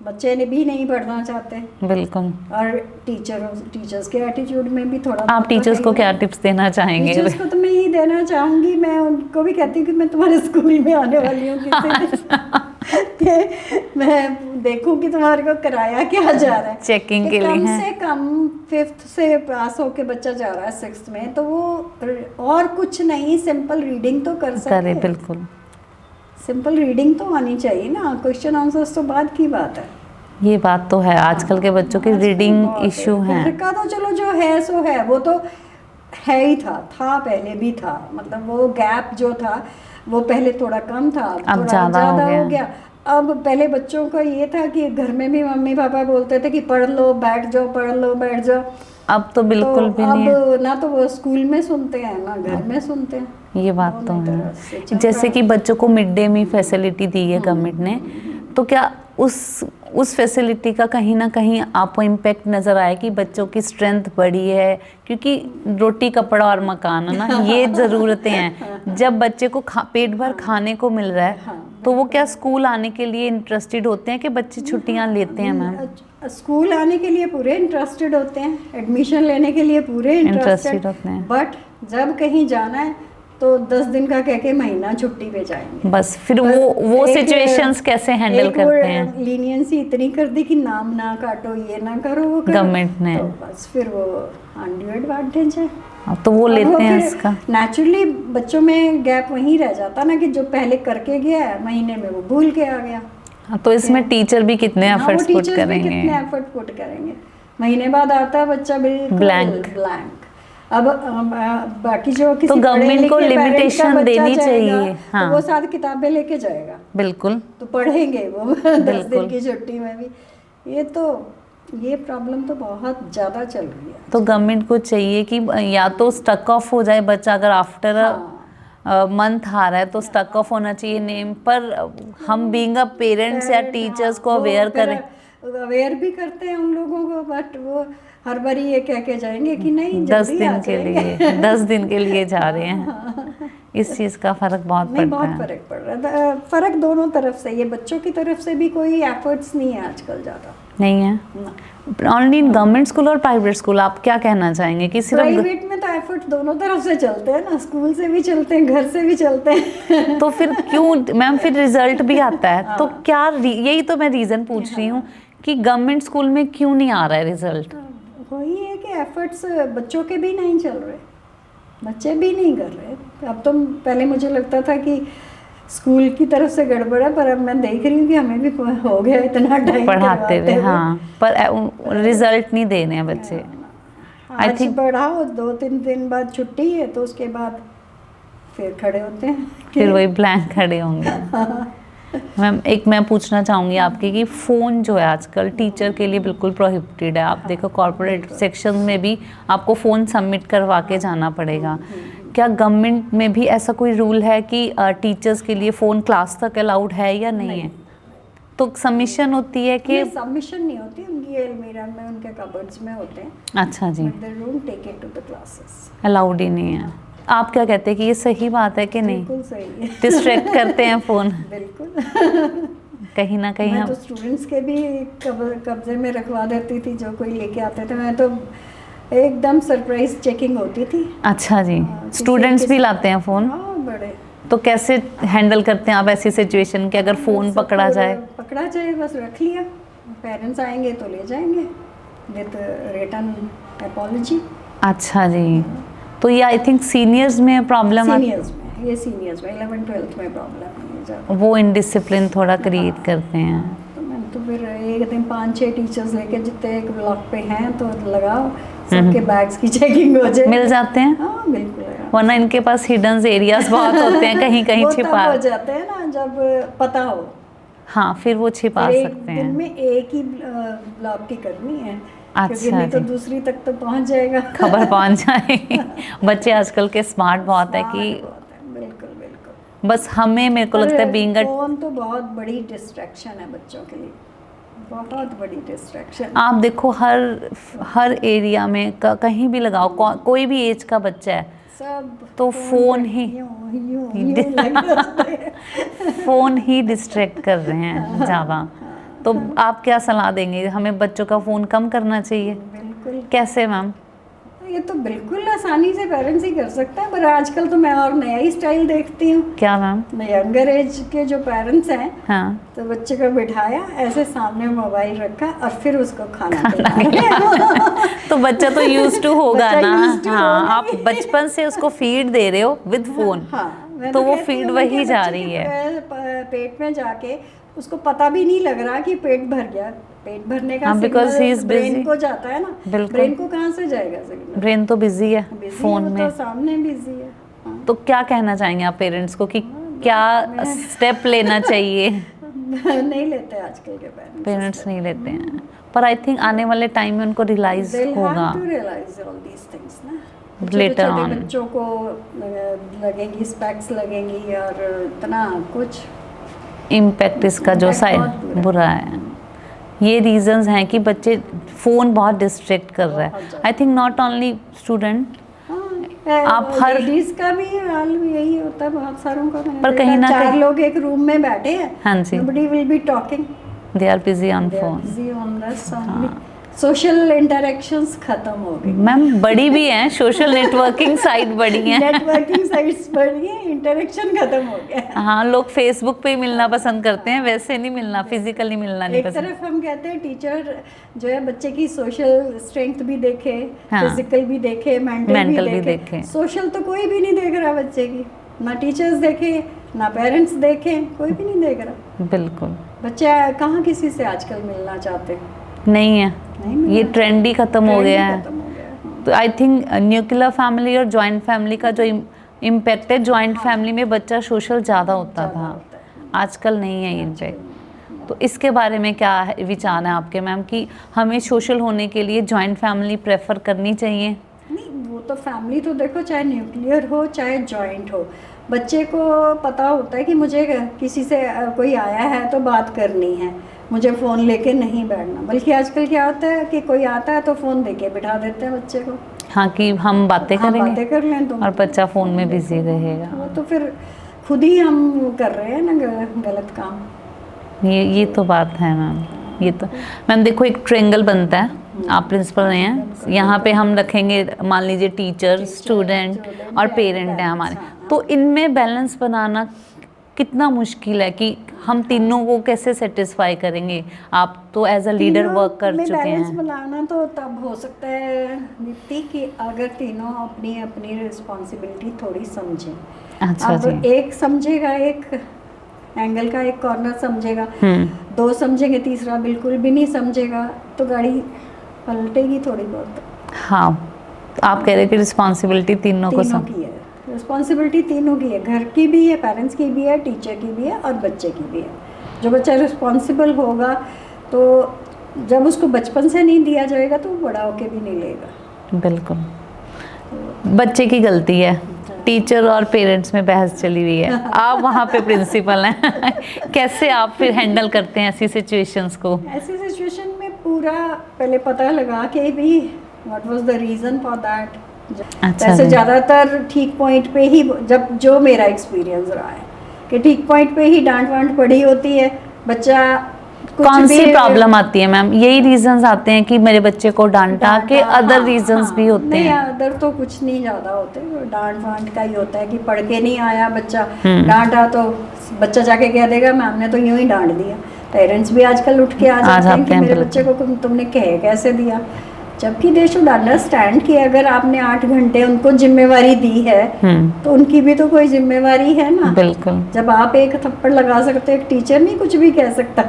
बच्चे ने भी नहीं पढ़ना चाहते, बिल्कुल। और टीचर्स के एटीट्यूड में भी थोड़ा। आप टीचर्स को क्या टिप्स देना चाहेंगे? टीचर्स को तो मैं यही देना चाहूँगी, मैं उनको भी कहती हूँ कि मैं तुम्हारे स्कूल में आने वाली हूँ किसी दिन कि मैं देखूँ कि तुम्हारे को कराया क्या जा रहा है, चेकिंग के लिए कम है। से कम 5th से पास होके बच्चा जा रहा है 6th में, तो वो और कुछ नहीं, सिंपल रीडिंग तो कर सके। करे, बिल्कुल। सिंपल रीडिंग तो आनी चाहिए ना, क्वेश्चन आंसर्स तो बाद की बात है। ये बात तो है, आजकल के बच्चों की रीडिंग इशू है। घर का तो चलो जो है सो है, वो तो है ही था पहले भी था, मतलब वो गैप जो था वो पहले थोड़ा कम था, अब थोड़ा ज़्यादा हो गया। अब पहले बच्चों को ये था कि घर में भी मम्मी पापा बोलते थे कि पढ़ लो बैठ जाओ, पढ़ लो बैठ जाओ। अब तो बिल्कुल भी नहीं है। अब ना तो वो स्कूल में सुनते हैं ना घर में सुनते हैं। ये बात तो दोनों तरह से है। चल जैसे रहा कि बच्चों को मिड डे मील फैसिलिटी दी है गवर्नमेंट ने, तो क्या उस फैसिलिटी का कहीं ना कहीं आपको इम्पैक्ट नज़र आया कि बच्चों की स्ट्रेंथ बढ़ी है? क्योंकि रोटी कपड़ा और मकान है ना, ये ज़रूरतें हैं। जब बच्चे को पेट भर खाने को मिल रहा है तो वो क्या स्कूल आने के लिए इंटरेस्टेड होते हैं कि बच्चे छुट्टियां लेते हैं मैम? स्कूल आने के लिए पूरे इंटरेस्टेड होते हैं, एडमिशन लेने के लिए पूरे इंटरेस्टेड होते हैं। बट जब कहीं जाना है तो 10 दिन का कह के महीना छुट्टी पे जाएंगे। बस फिर वो सिचुएशंस कैसे हैंडल करते हैं? लीनियंसी इतनी कर दी कि नाम ना काटो, ये ना करो, वो करो, गवर्नमेंट ने, तो बस फिर वो अनड्यू एडवांटेज है। तो वो लेते हैं इसका। नेचुरली बच्चों में गैप वहीं रह जाता ना कि जो पहले करके गया है महीने में वो भूल के आ गया। तो इसमें टीचर भी कितने हाँ, एफर्ट्स पुट करेंगे? कितने एफर्ट पुट करेंगे? महीने बाद आता है बच्चा बिल्कुल ब्लैंक। अब बाकी जो किसी तो गवर्नमेंट को लिमिटेशन देनी चाहिए। हाँ, तो वो साथ किताबें लेके जाएगा, बिल्कुल, तो पढ़ेंगे वो 10 दिन की छुट्टी में भी। ये प्रॉब्लम तो बहुत ज़्यादा चल रही है। तो गवर्नमेंट को चाहिए कि या तो स्टक ऑफ हो जाए बच्चा, अगर आफ्टर मंथ आ रहा है तो स्टक ऑफ होना चाहिए नेम पर। हम बीइंग अ पेरेंट्स या टीचर्स को अवेयर करें। अवेयर भी करते हैं उन लोगों को, बट वो हर बारी ये कह के जाएंगे कि नहीं 10 दिन के लिए 10 दिन के लिए जा रहे हैं। इस चीज़ का फ़र्क बहुत पड़ता है। बहुत फ़र्क पड़ रहा है, फ़र्क दोनों तरफ से। ये बच्चों की तरफ से भी कोई एफर्ट्स नहीं है आजकल ज़्यादा, नहीं है। ओनली इन गवर्नमेंट स्कूल और प्राइवेट स्कूल आप क्या कहना चाहेंगे कि सिर्फ प्राइवेट में तो एफर्ट दोनों तरफ से चलते हैं ना, स्कूल से भी चलते हैं, घर से भी चलते हैं। तो फिर क्यों मैम, फिर रिजल्ट भी आता है तो क्या यही तो मैं रीज़न पूछ रही हूँ कि गवर्नमेंट स्कूल में क्यों नहीं आ रहा है रिजल्ट? वही है कि एफर्ट्स बच्चों के भी नहीं चल रहे, बच्चे भी नहीं कर रहे। अब तो पहले मुझे लगता था कि स्कूल की तरफ से गड़बड़ है, पर अब मैं देख रही हूँ कि हमें भी हो गया इतना टाइम पढ़ाते हुए। हाँ, पर रिजल्ट नहीं दे रहे हैं बच्चे। आई थिंक पढ़ाओ 2-3 दिन बाद छुट्टी है तो उसके बाद फिर खड़े होते हैं, फिर वही ब्लैंक खड़े होंगे। मैम मैं पूछना चाहूँगी आपकी कि फ़ोन जो है आजकल टीचर के लिए बिल्कुल प्रोहिबिटेड है। आप देखो कॉर्पोरेट सेक्शन में भी आपको फ़ोन सबमिट करवा के जाना पड़ेगा। क्या गवर्नमेंट में भी ऐसा कोई रूल है कि टीचर्स के लिए फ़ोन क्लास तक अलाउड है या नहीं है? तो सबमिशन होती है कि सबमिशन नहीं होती, उनकी अलमीरा में उनके कबर्ड्स में होते हैं। अच्छा जी, take it to the classes, allowed ही नहीं है। आप क्या कहते हैं कि ये सही बात है कि नहीं? बिल्कुल सही है। डिस्ट्रैक्ट करते हैं फ़ोन बिल्कुल। कहीं ना कहीं। मैं तो स्टूडेंट्स के भी कब्जे में रखवा देती थी, जो कोई लेके आते थे। मैं तो एकदम सरप्राइज चेकिंग होती थी। अच्छा जी, स्टूडेंट्स भी लाते हैं फ़ोन? हाँ, बड़े। तो कैसे हैंडल करते हैं आप ऐसी सिचुएशन कि अगर फ़ोन पकड़ा जाए? बस रख लिया, पेरेंट्स आएंगे तो ले जाएंगे विद रिटन अपॉलजी। अच्छा जी, तो ये आई थिंक सीनियर्स में प्रॉब्लम है। सीनियर्स में 11th-12th में प्रॉब्लम है, वो इनडिसिप्लिन थोड़ा क्रिएट करते हैं। तो मैंने तो फिर एक दिन 5-6 टीचर्स लेके जितने एक ब्लॉक पे हैं तो लगाओ, सबके बैग्स की चेकिंग हो जाए। मिल जाते हैं? हाँ बिल्कुल, वरना इनके पास हिडन एरियाज बहुत होते हैं, कहीं कहीं छिपा हो जाते हैं ना जब पता हो। हाँ, फिर वो छिपा सकते हैं। दिन में एक ही ब्लॉक की करनी है। अच्छा, नहीं तो दूसरी तक तो पहुंच जाएगा, खबर पहुंच जाएगी। बच्चे आजकल के स्मार्ट बहुत है कि बिल्कुल बिल्कुल। बस हमें, मेरे को लगता है बीइंग फोन तो बहुत बड़ी डिस्ट्रैक्शन है बच्चों के लिए, बहुत बड़ी डिस्ट्रैक्शन। आप देखो हर एरिया में कहीं भी लगाओ, कोई भी एज का बच्चा है सब तो फोन ही फोन ही डिस्ट्रैक्ट कर रहे हैं ज़्यादा। तो आप क्या सलाह देंगे, हमें बच्चों का फ़ोन कम करना चाहिए? बिल्कुल। कैसे मैम? ये तो बिल्कुल आसानी से पेरेंट्स ही कर सकते हैं, पर आजकल तो मैं और नया ही स्टाइल देखती हूँ। क्या मैम? यंगर एज के जो पेरेंट्स हैं, हाँ, तो बच्चे को बिठाया ऐसे सामने मोबाइल रखा और फिर उसको खाना खिलाया। तो बच्चा तो यूज टू होगा ना। हाँ, आप होगा बचपन से उसको फीड दे रहे हो विद फोन। हाँ, तो वो कहती फीड हूँ वही कि जा बच्चे रही के है। पेट में जाके उसको पता भी नहीं लग रहा कि पेट भर गया। पेट भरने का because he is brain busy। को जाता है ना, ब्रेन को कहाँ से जाएगा सिग्नल? ब्रेन तो बिजी है फोन में, तो सामने बिजी है। हाँ। तो क्या कहना चाहेंगे आप पेरेंट्स को कि क्या स्टेप लेना चाहिए? नहीं लेते आजकल के पेरेंट्स नहीं लेते हैं, पर आई थिंक आने वाले टाइम में उनको रियलाइज होगा लेटर ऑन। बच्चों को लगेंगी स्पेक्स लगेंगी और इतना कुछ इम्पैक्ट इसका जो साइड बुरा है। ये रीजंस हैं कि बच्चे फ़ोन बहुत डिस्ट्रैक्ट कर रहा है। I think not only student, आप हर लेडीज का भी हाल यही होता है, बहुत सारों का। पर कहीं ना चार कहीं लोग एक रूम में बैठे हैं, हाँ जी, nobody will be talking, they are busy on they are phone. busy on this only। Social interactions खत्म हो गई। मैम बड़ी भी हैं, सोशल नेटवर्किंग साइट बड़ी हैं। नेटवर्किंग साइट्स बढ़ी है, इंटरेक्शन खत्म हो गया। हाँ, लोग फेसबुक पे ही मिलना पसंद करते हैं, वैसे नहीं मिलना, फिजिकली मिलना नहीं एक पसंद। तरफ हम कहते हैं टीचर जो है बच्चे की सोशल स्ट्रेंथ भी देखे, हाँ। फिजिकल भी देखे, मेंटल भी देखे। सोशल तो कोई भी नहीं देख रहा बच्चे की, ना टीचर्स देखे ना पेरेंट्स देखे, कोई भी नहीं देख रहा। बिल्कुल बच्चे कहाँ किसी से आजकल मिलना चाहते हैं, नहीं है, नहीं मिलना ये ट्रेंड ही खत्म हो trend ही गया है। खत्म हो गया है। तो आई थिंक न्यूक्लियर फैमिली और जॉइंट फैमिली का जो इम्पैक्ट है, जॉइंट फैमिली में बच्चा सोशल ज़्यादा होता ज़्यादा था, होता है। आजकल नहीं है इम्पैक्ट। तो इसके बारे में क्या विचार है आपके मैम कि हमें सोशल होने के लिए जॉइंट फैमिली प्रेफर करनी चाहिए? नहीं, वो तो फैमिली तो देखो चाहे न्यूक्लियर हो चाहे जॉइंट हो, बच्चे को पता होता है कि मुझे किसी से कोई आया है तो बात करनी है, मुझे फ़ोन लेके नहीं बैठना। बल्कि आजकल क्या होता है कि कोई आता है तो फ़ोन देके बिठा देते हैं बच्चे को। हाँ, कि हम बातें हाँ, करेंगे बातें कर लें तुम, और बच्चा फ़ोन में बिजी रहेगा। वो तो फिर खुद ही हम कर रहे हैं ना गलत काम। ये तो बात है मैम। ये तो मैम देखो, एक ट्रायंगल बनता है, आप प्रिंसिपल रहे हैं, यहाँ पे हम रखेंगे मान लीजिए टीचर, स्टूडेंट और पेरेंट हैं हमारे, तो इनमें बैलेंस बनाना कितना मुश्किल है कि हम तीनों को कैसे सेटिस्फाई करेंगे? आप तो एज अ लीडर वर्क कर चुके बैलेंस हैं। बनाना तो तब हो सकता है दीप्ति कि अगर तीनों अपनी अपनी रिस्पॉन्सिबिलिटी थोड़ी समझें। अच्छा अब जी। एक समझेगा, एक एंगल का एक कॉर्नर समझेगा, दो समझेंगे, तीसरा बिल्कुल भी नहीं समझेगा, तो गाड़ी पलटेगी थोड़ी बहुत। हाँ, तो आप कह रहे हैं कि रिस्पॉन्सिबिलिटी तीनों को तीनों की है, रिस्पॉन्सिबिलिटी तीनों की है, घर की भी है, पेरेंट्स की भी है, टीचर की भी है और बच्चे की भी है। जो बच्चा रिस्पॉन्सिबल होगा तो जब उसको बचपन से नहीं दिया जाएगा तो वो बड़ा होके भी नहीं लेगा। बिल्कुल, बच्चे की गलती है, टीचर और पेरेंट्स में बहस चली हुई है, आप वहाँ पे प्रिंसिपल हैं। कैसे आप फिर हैंडल करते हैं ऐसी सिचुएशंस को? ऐसी सिचुएशन में पूरा पहले पता लगा के भी what was the reason for that. अच्छा वैसे जी। ज़्यादातर ठीक पॉइंट पे ही, जब जो मेरा एक्सपीरियंस रहा है कि ठीक पॉइंट पे ही डांट वांट पड़ी होती है, बच्चा कौन सी प्रॉब्लम आती है मैम? यही रीजंस आते हैं कि मेरे बच्चे को डांटा, के अदर रीजंस भी होते नहीं, हैं? अदर तो कुछ नहीं ज़्यादा होते, डांट वांट का ही होता है कि पढ़ के नहीं आया बच्चा, डांटा तो बच्चा जाके कह देगा मैम ने तो यूं ही डांट दिया। पेरेंट्स भी आजकल उठ के आ जाते हैं कि मेरे बच्चे को तुमने कह कैसे दिया, जबकि दे शुड अंडरस्टैंड कि अगर आपने 8 घंटे उनको जिम्मेवारी दी है तो उनकी भी तो कोई जिम्मेवारी है ना। बिल्कुल। जब आप एक थप्पड़ लगा सकते हो, एक टीचर नहीं कुछ भी कह सकता।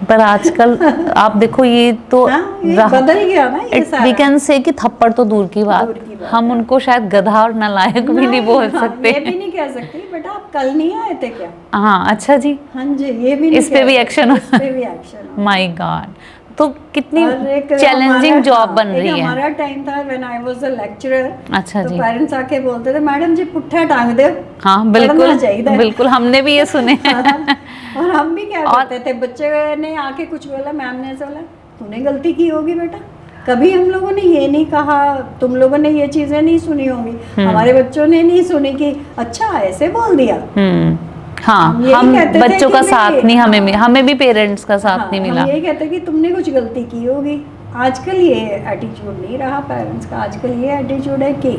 पर आजकल आप देखो, ये तो ये बदल गया ना, ये सारा। वी कैन से कि थप्पड़ तो दूर की बात, हम उनको शायद गधा और नालायक भी नहीं बोल सकते। ये भी नहीं कह सकती बेटा आप कल नहीं आए थे क्या। हाँ, अच्छा जी। हाँ जी, ये भी नहीं इस पे भी एक्शन, इस पे भी एक्शन। माय गॉड, तो कितनी और चैलेंजिंग जॉब बन रही है। हमारा टाइम था when I was a lecturer. अच्छा तो जी। पेरेंट्स आके बोलते थे मैडम जी पुट्ठा टांग दो। हाँ बिल्कुल, बिल्कुल हमने भी ये सुने हैं। और हम भी क्या करते थे, बच्चे ने आके कुछ बोला, मैम ने बोला तूने गलती की होगी बेटा। कभी हम लोगों ने ये नहीं कहा, तुम लोगों ने ये चीजें नहीं सुनी होंगी, हमारे बच्चों ने नहीं सुनी कि अच्छा ऐसे बोल दिया। हाँ, हम बच्चों का साथ नहीं, हमें भी पेरेंट्स का साथ नहीं मिला। हम ये कहते कि तुमने कुछ गलती की होगी। आजकल ये एटीट्यूड नहीं रहा पेरेंट्स का, आजकल ये एटीट्यूड है कि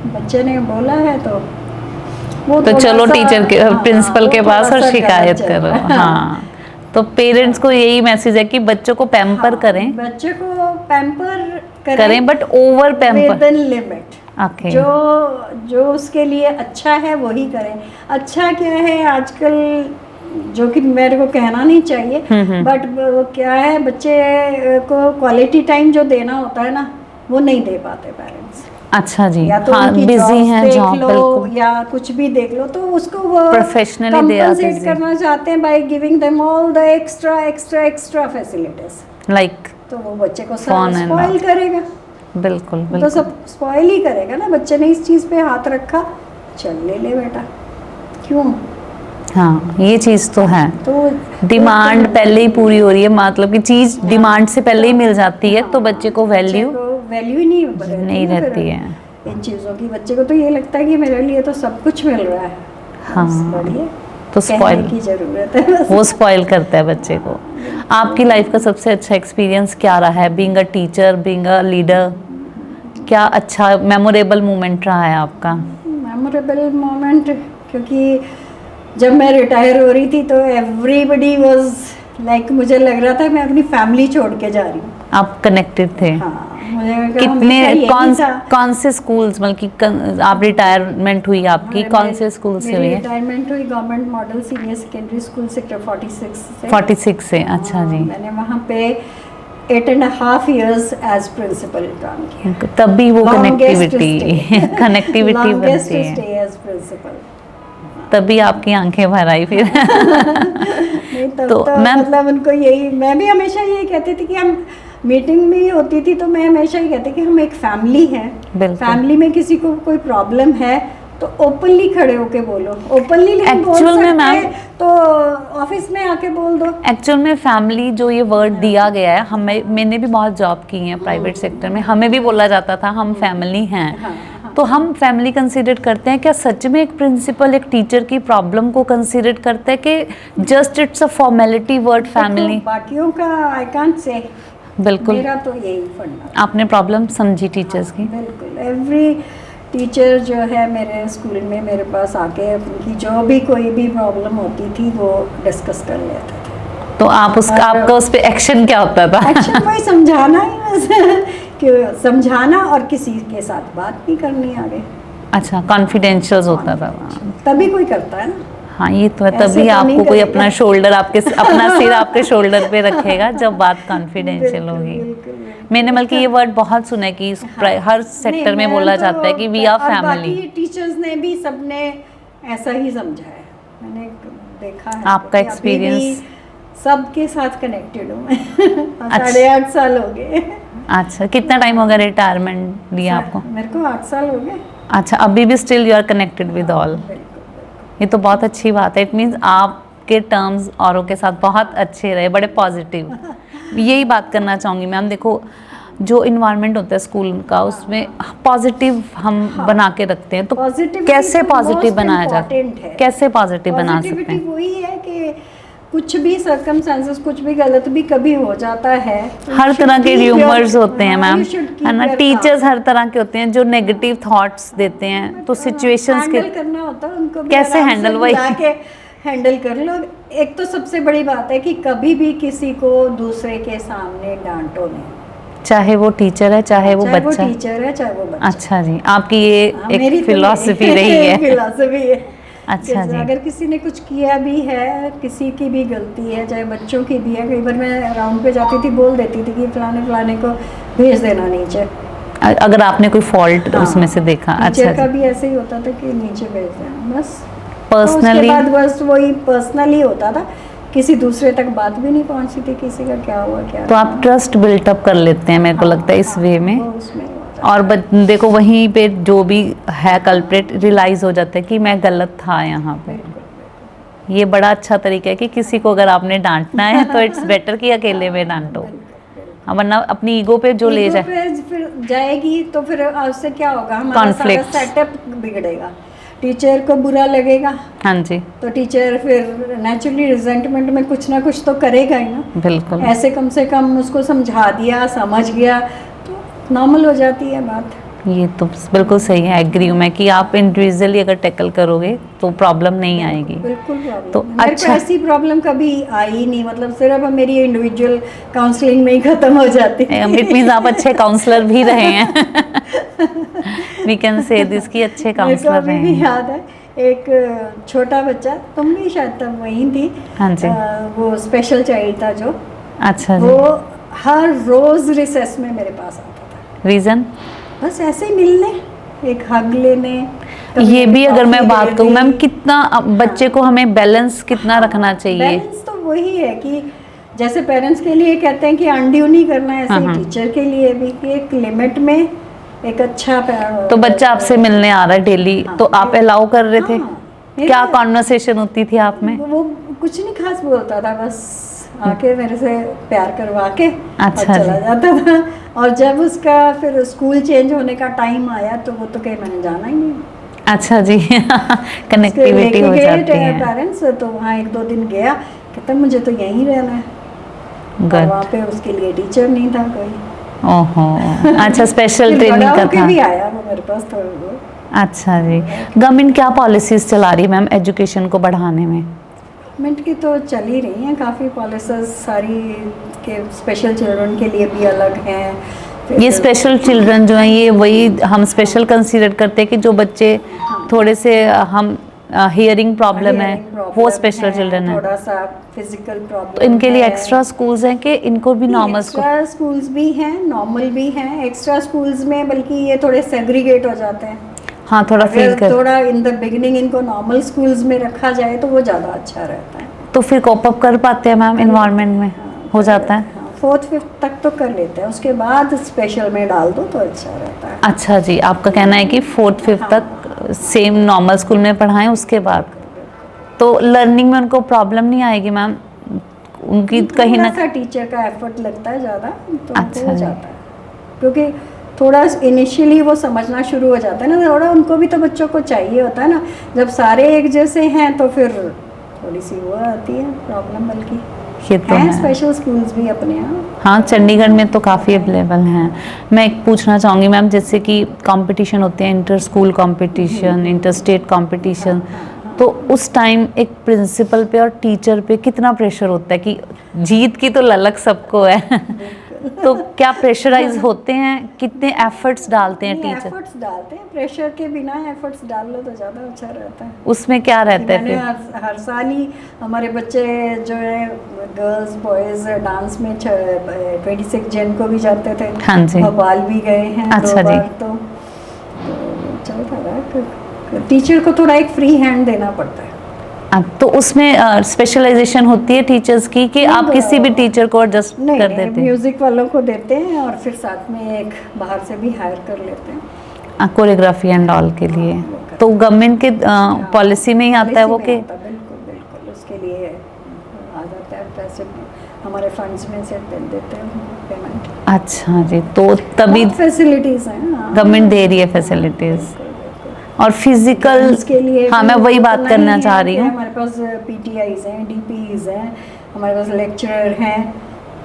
बच्चे ने बोला है तो वो तो चलो टीचर के, प्रिंसिपल के पास और शिकायत करो। हाँ, तो पेरेंट्स को यही मैसेज है कि बच्चों को पैम्पर करें, बच्चे को पैम्पर करें but over pamper with in limit. Okay, जो उसके लिए अच्छा है वही करें। अच्छा क्या है आजकल, जो कि मेरे को कहना नहीं चाहिए, बट क्या है बच्चे को क्वालिटी टाइम जो देना होता है ना, वो नहीं दे पाते पेरेंट्स। अच्छा जी। या तो हाँ, बिजी हैं, जॉब लो या कुछ भी देख लो, तो उसको वो प्रोफेशनली कंपनसेट करना चाहते हैं by giving them all the extra facilities like, तो वो बच्चे को स्पॉइल करेगा। बिल्कुल तो सब स्पॉइल ही करेगा ना। बच्चे ने इस चीज़ पे हाथ रखा, चल ले बेटा, क्यों। हाँ, ये चीज़ तो है। तो डिमांड पहले ही पूरी हो रही है, मतलब कि चीज़ डिमांड से पहले ही मिल जाती है, तो बच्चे को वैल्यू ही नहीं रहती है इन चीज़ों की। बच्चे को तो ये लगता है कि मेरे लिए तो सब कुछ मिल रहा है। हाँ, बढ़िया। तो कहने स्पॉइल की जरूरत है बस। वो स्पॉइल करता है बच्चे को। आपकी लाइफ का सबसे अच्छा एक्सपीरियंस क्या रहा है, being a teacher, being a leader? क्या अच्छा मेमोरेबल मोमेंट रहा है आपका? मेमोरेबल मोमेंट, क्योंकि जब मैं रिटायर हो रही थी तो एवरीबडी वाज लाइक, मुझे लग रहा था मैं अपनी फैमिली छोड़ के जा रही हूँ। आप कनेक्टेड थे? हाँ, मुझे हमेशा कितने यही था। कौन से स्कूल्स, मतलब कि आप रिटायरमेंट हुई आपकी कौन से स्कूल से हुई मेरी है? रिटायरमेंट हुई government model senior secondary school sector 46 से। 46 से, अच्छा जी। मैंने वहाँ पे 8.5 years एज प्रिंसिपल काम किया। तभी वो Longest connectivity stay. Connectivity Longest बनती है, stay as principal. तभी आपकी आंखें भर आई फिर। नहीं तब तो तो मैम, मतलब उनको यही, मैं भी हमेशा यही कहती थी कि हम मीटिंग में होती थी तो मैं हमेशा ही कहती कि हम एक फैमिली है। बिल्कुल। फैमिली में किसी को कोई प्रॉब्लम है तो ओपनली खड़े होके बोलो, ओपनली लेकिन बोल Actual में सकते मैम- हैं तो ऑफिस में आके बोल दो। एक्चुअल में फैमिली जो ये वर्ड दिया गया है, हमें, मैंने भी बहुत जॉब की है प्राइवेट सेक्टर में, हमें भी बोला जाता था हम फैमिली हैं। हाँ, तो हम फैमिली कंसीडर करते हैं, क्या सच में एक प्रिंसिपल एक टीचर की प्रॉब्लम को कंसीडर करता है कि just it's a formality word family? देखो, बाकियों का आई कांट से, बिल्कुल। मेरा तो यही फंडा। आपने प्रॉब्लम समझी टीचर्स की? बिल्कुल, एवरी टीचर जो है मेरे स्कूल में मेरे पास आके उनकी जो भी कोई भी प्रॉब्लम होती थी वो डिस्कस कर लेते थे। तो आप उसका, आपका उस पर एक्शन क्या होता था? एक्शन वही समझाना ही बस कि समझाना और किसी के साथ बात भी करनी आगे। अच्छा, कॉन्फिडेंशियल होता था। तभी कोई करता है ना। हाँ, ये तो है, ऐसे तभी तो आपको नहीं कोई करेगा। अपना शोल्डर आपके अपना सिर आपके शोल्डर पे रखेगा जब बात कॉन्फिडेंशियल बिल्कुल, होगी। बिल्कुल, बिल्कुल। मैंने बल्कि ये वर्ड बहुत सुना है कि हर सेक्टर में नहीं, बोला मैं तो- जाता है कि वी आर और फैमिली। बाकी टीचर्स ने भी सबने ऐसा ही समझा है, मैंने देखा है। आपका कि अभी भी experience? सबके साथ कनेक्टेड हूँ मैं। अच्छा। 8.5 साल हो गए। अच्छा, कितना टाइम हो गया रिटायरमेंट लिया आपको? मेरे को 8 साल हो गए। अच्छा, अभी भी still you are connected with all? बिल्कुल। ये तो बहुत अच्छी बात है। इट मीन्स आपके टर्म्स औरों के साथ बहुत अच्छे रहे, बड़े पॉजिटिव। यही बात करना चाहूँगी मैम। देखो, जो इन्वायरमेंट होता है स्कूल का, उसमें पॉजिटिव हम बना के रखते हैं, तो Positivity कैसे तो पॉजिटिव most बनाया जाता है? important है। कैसे पॉजिटिव बना सकते पॉजिटिविटी हैं? वही है कि कुछ भी सर्कमस्टेंसेस, कुछ भी गलत भी कभी हो जाता है तो हर you तरह should के keep your- र्यूमर्स होते हैं हाँ, मैम, you should keep है ना? your teachers calm। हर तरह के होते हैं जो नेगेटिव थॉट्स देते हैं, तो सिचुएशंस के हैंडल करना होता है उनको भी, कैसे आराम से हैंडल, वही। बुला के हैंडल कर लो। एक तो सबसे बड़ी बात है कि कभी भी किसी को दूसरे के सामने डांटो नहीं, चाहे वो टीचर है चाहे वो चाहे वो बच्चा। टीचर है चाहे वो बच्चा। अच्छा जी, आपकी ये हाँ, मेरी एक तो फिलॉसफी रही है। फिलॉसफी है। अच्छा जी। अगर किसी ने कुछ किया भी है, किसी की भी गलती है, चाहे बच्चों की भी है, कई बार मैं राउंड पे जाती थी, बोल देती थी कि फलाने फलाने को भेज देना नीचे। अगर आपने कोई फॉल्ट हाँ, उसमें से देखा। अच्छा टीचर का जी। भी ऐसे ही होता था कि नीचे भेज देना बस। पर्सनली, उसके बाद बस वही पर्सनली होता था, किसी दूसरे तक बात भी नहीं पहुंचती थी किसी का क्या हुआ क्या तो आप ट्रस्ट बिल्टअप कर लेते हैं, मेरे को लगता है इस वे में। वो उसमें होता और देखो, वहीं पे जो भी है कल्प्रिट रियलाइज हो जाता है कि मैं गलत था यहाँ पे। ये बड़ा अच्छा तरीका है कि किसी को अगर आपने डांटना है तो इट्स बेटर कि अकेले में डांटो, वरना अपनी ईगो पे जो ले ईगो जाए। पे फिर जाएगी तो फिर उससे क्या होगा, हमारा सारा Conflicts। सेटअप बिगड़ेगा, टीचर को बुरा लगेगा, हाँ जी, तो टीचर फिर नेचुरली रिजेंटमेंट में कुछ ना कुछ तो करेगा ही ना। बिल्कुल। ऐसे कम से कम उसको समझा दिया, समझ गया तो नॉर्मल हो जाती है बात। ये तो बिल्कुल सही है, एग्री हूँ मैं कि आप इंडिविजुअली अगर टैकल करोगे तो प्रॉब्लम नहीं आएगी। बिल्कुल प्रॉब्लम तो मेरे को अच्छा। ऐसी प्रॉब्लम कभी आई नहीं, मतलब सिर्फ मेरी इंडिविजुअल काउंसलिंग में ही खत्म हो जाती है। इट मीन्स आप अच्छे काउंसलर भी रहे हैं। वी कैन से दिस की अच्छे मेरे को काउंसलर अभी रहे भी हैं। याद है, एक छोटा बच्चा, तुम भी शायद तब वहीं थी। हाँ जी। वो स्पेशल चाइल्ड था जो, अच्छा वो जी। हर रोज रिसेस में मेरे पास आता था, रीजन? बस ऐसे ही मिलने, एक हग लेने। ये भी अगर मैं कॉफी बात दे कहूँ दी। मैम, कितना बच्चे को हमें बैलेंस कितना रखना चाहिए? बैलेंस तो वही है कि जैसे पेरेंट्स के लिए कहते हैं कि अनड्यू नहीं करना, ऐसे हाँ, ही हाँ। टीचर के लिए भी कि एक लिमिट में एक अच्छा तो बच्चा आपसे मिलने आ रहा है डेली, हाँ, तो आप अलाउ कर रहे थे? हाँ, क्या मेरे- कॉन्वर्सेशन होती थी आप में? वो कुछ नहीं खास बोलता था, बस आके मेरे से प्यार करवा के अच्छा और चला जी। जाता था। और जब उसका फिर स्कूल चेंज होने का टाइम आया तो वो तो कहीं मैंने जाना ही नहीं। अच्छा जी कनेक्टिविटी हो जाती है। पेरेंट्स तो वहाँ 1-2 दिन गया, कहता मुझे तो यहीं रहना है। और गुड। वहाँ पे उसके लिए टीचर नहीं था कोई। ओहो, अच्छा स्पेशल फिर ट्रेनिंग बड़ा का होके था। भी आया वो मेरे पास थोड़ा बहुत। अच्छा जी, गवर्नमेंट क्या पॉलिसीज चला रही है मैम एजुकेशन को बढ़ाने में? गवर्नमेंट की तो चल ही रही हैं काफ़ी पॉलिसीज सारी, के स्पेशल चिल्ड्रन के लिए भी अलग हैं। फिर ये स्पेशल चिल्ड्रन जो हैं ये वही हम स्पेशल कंसीडर करते हैं कि जो बच्चे थोड़े से हम हियरिंग प्रॉब्लम है hearing वो problem स्पेशल चिल्ड्रन है। थोड़ा सा फिजिकल प्रॉब्लम तो इनके लिए एक्स्ट्रा स्कूल्स हैं कि इनको भी नॉर्मल स्कूल? एक्स्ट्रा स्कूल्स भी हैं, नॉर्मल भी हैं। एक्स्ट्रा स्कूल्स में बल्कि ये थोड़े सेग्रीगेट हो जाते हैं। हाँ थोड़ा फील अगर कर, थोड़ा इन द बिगिनिंग इनको नॉर्मल स्कूल्स में रखा जाए तो वो ज़्यादा अच्छा रहता है। तो फिर कोप अप कर पाते हैं मैम इन्वायरमेंट में? हो जाता है? 4th-5th तक तो कर लेते हैं, उसके बाद स्पेशल में डाल दो तो अच्छा रहता है। अच्छा जी, आपका कहना है कि 4th-5th तक सेम नॉर्मल स्कूल में पढ़ाएं, उसके बाद तो लर्निंग में उनको प्रॉब्लम नहीं आएगी मैम? उनकी कहीं ना थोड़ा सा टीचर का एफर्ट लगता है ज़्यादा तो अच्छा हो जी। जाता है, क्योंकि थोड़ा इनिशियली वो समझना शुरू हो जाता है ना, थोड़ा उनको भी तो बच्चों को चाहिए होता है ना। जब सारे एक जैसे हैं तो फिर थोड़ी सी वो आती है प्रॉब्लम, बल्कि ये तो हैं है। स्पेशल स्कूल्स भी अपने यहाँ। हाँ चंडीगढ़ में तो काफ़ी अवेलेबल हैं। मैं एक पूछना चाहूँगी मैम, जैसे कि कंपटीशन होते हैं, inter school competition, inter state competition, तो उस टाइम एक प्रिंसिपल पे और टीचर पे कितना प्रेशर होता है कि जीत की तो ललक सबको है तो क्या प्रेशराइज होते हैं? कितने एफर्ट्स डालते हैं टीचर? एफर्ट्स डालते हैं, प्रेशर के बिना एफर्ट्स डाल लो तो ज़्यादा अच्छा रहता है। उसमें क्या रहता है मैंने फिर? हर साल ही हमारे बच्चे जो है गर्ल्स बॉयज़ डांस में 26 जन को भी जाते थे। हाँ जी। भोपाल भी गए हैं अच्छा 2 जी। बार। तो चलता रहा। टीचर को थोड़ा एक फ्री हैंड देना पड़ता है। तो उसमें स्पेशलाइजेशन होती है टीचर्स की कि आप किसी भी टीचर को एडजस्ट कर देते हैं? म्यूज़िक वालों को देते हैं और फिर साथ में एक बाहर से भी हायर कर लेते हैं कोरियोग्राफी एंड ऑल के लिए। तो गवर्नमेंट के पॉलिसी में ही आता है वो कि? बिल्कुल बिल्कुल, उसके लिए आ जाता है पैसे, हमारे फंड्स में से देते हैं पेमेंट। अच्छा जी, तो तभी फैसिलिटीज़ हैं गवर्नमेंट दे रही है फैसिलिटीज़। और फिजिकल के लिए हाँ मैं वही बात करना चाह रही हूँ। हमारे पास पीटीआईज हैं, डीपीईज हैं, हमारे पास लेक्चरर हैं,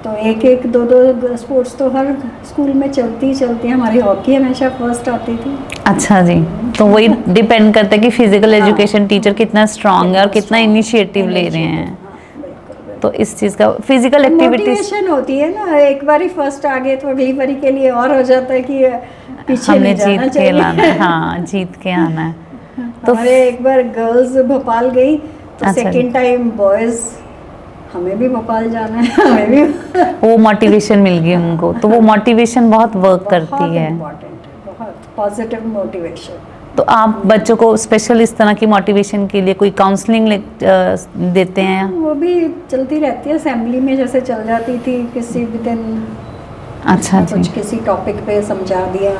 तो एक दो स्पोर्ट्स तो हर स्कूल में चलती है। हमारी हॉकी हमेशा फर्स्ट आती थी। अच्छा जी, तो वही डिपेंड करता है कि फिजिकल एजुकेशन टीचर कितना स्ट्रांग है और कितना इनिशिएटिव ले रहे हैं। तो इस चीज़ का फिजिकल एक्टिविटीज मोटिवेशन होती है ना, एक बारी फर्स्ट आ गए तो अगली बारी के लिए और हो जाता है कि पीछे हमने नहीं जाना जीत के लाना है। हाँ जीत के आना है। तो हमारे एक बार गर्ल्स भोपाल गई तो अच्छा जी। सेकंड टाइम बॉयज, हमें भी भोपाल जाना है, हमें भी वो मोटिवेशन मिल गई उनको, तो वो मोटिवेशन बहुत वर्क करती है। इम्पोर्टेंट है, बहुत पॉजिटिव मोटिवेशन। तो आप बच्चों को स्पेशल इस तरह की मोटिवेशन के लिए कोई काउंसलिंग देते हैं? वो भी चलती रहती है, असेंबली में जैसे चल जाती थी किसी भी दिन। अच्छा जी। कुछ किसी टॉपिक पे समझा दिया।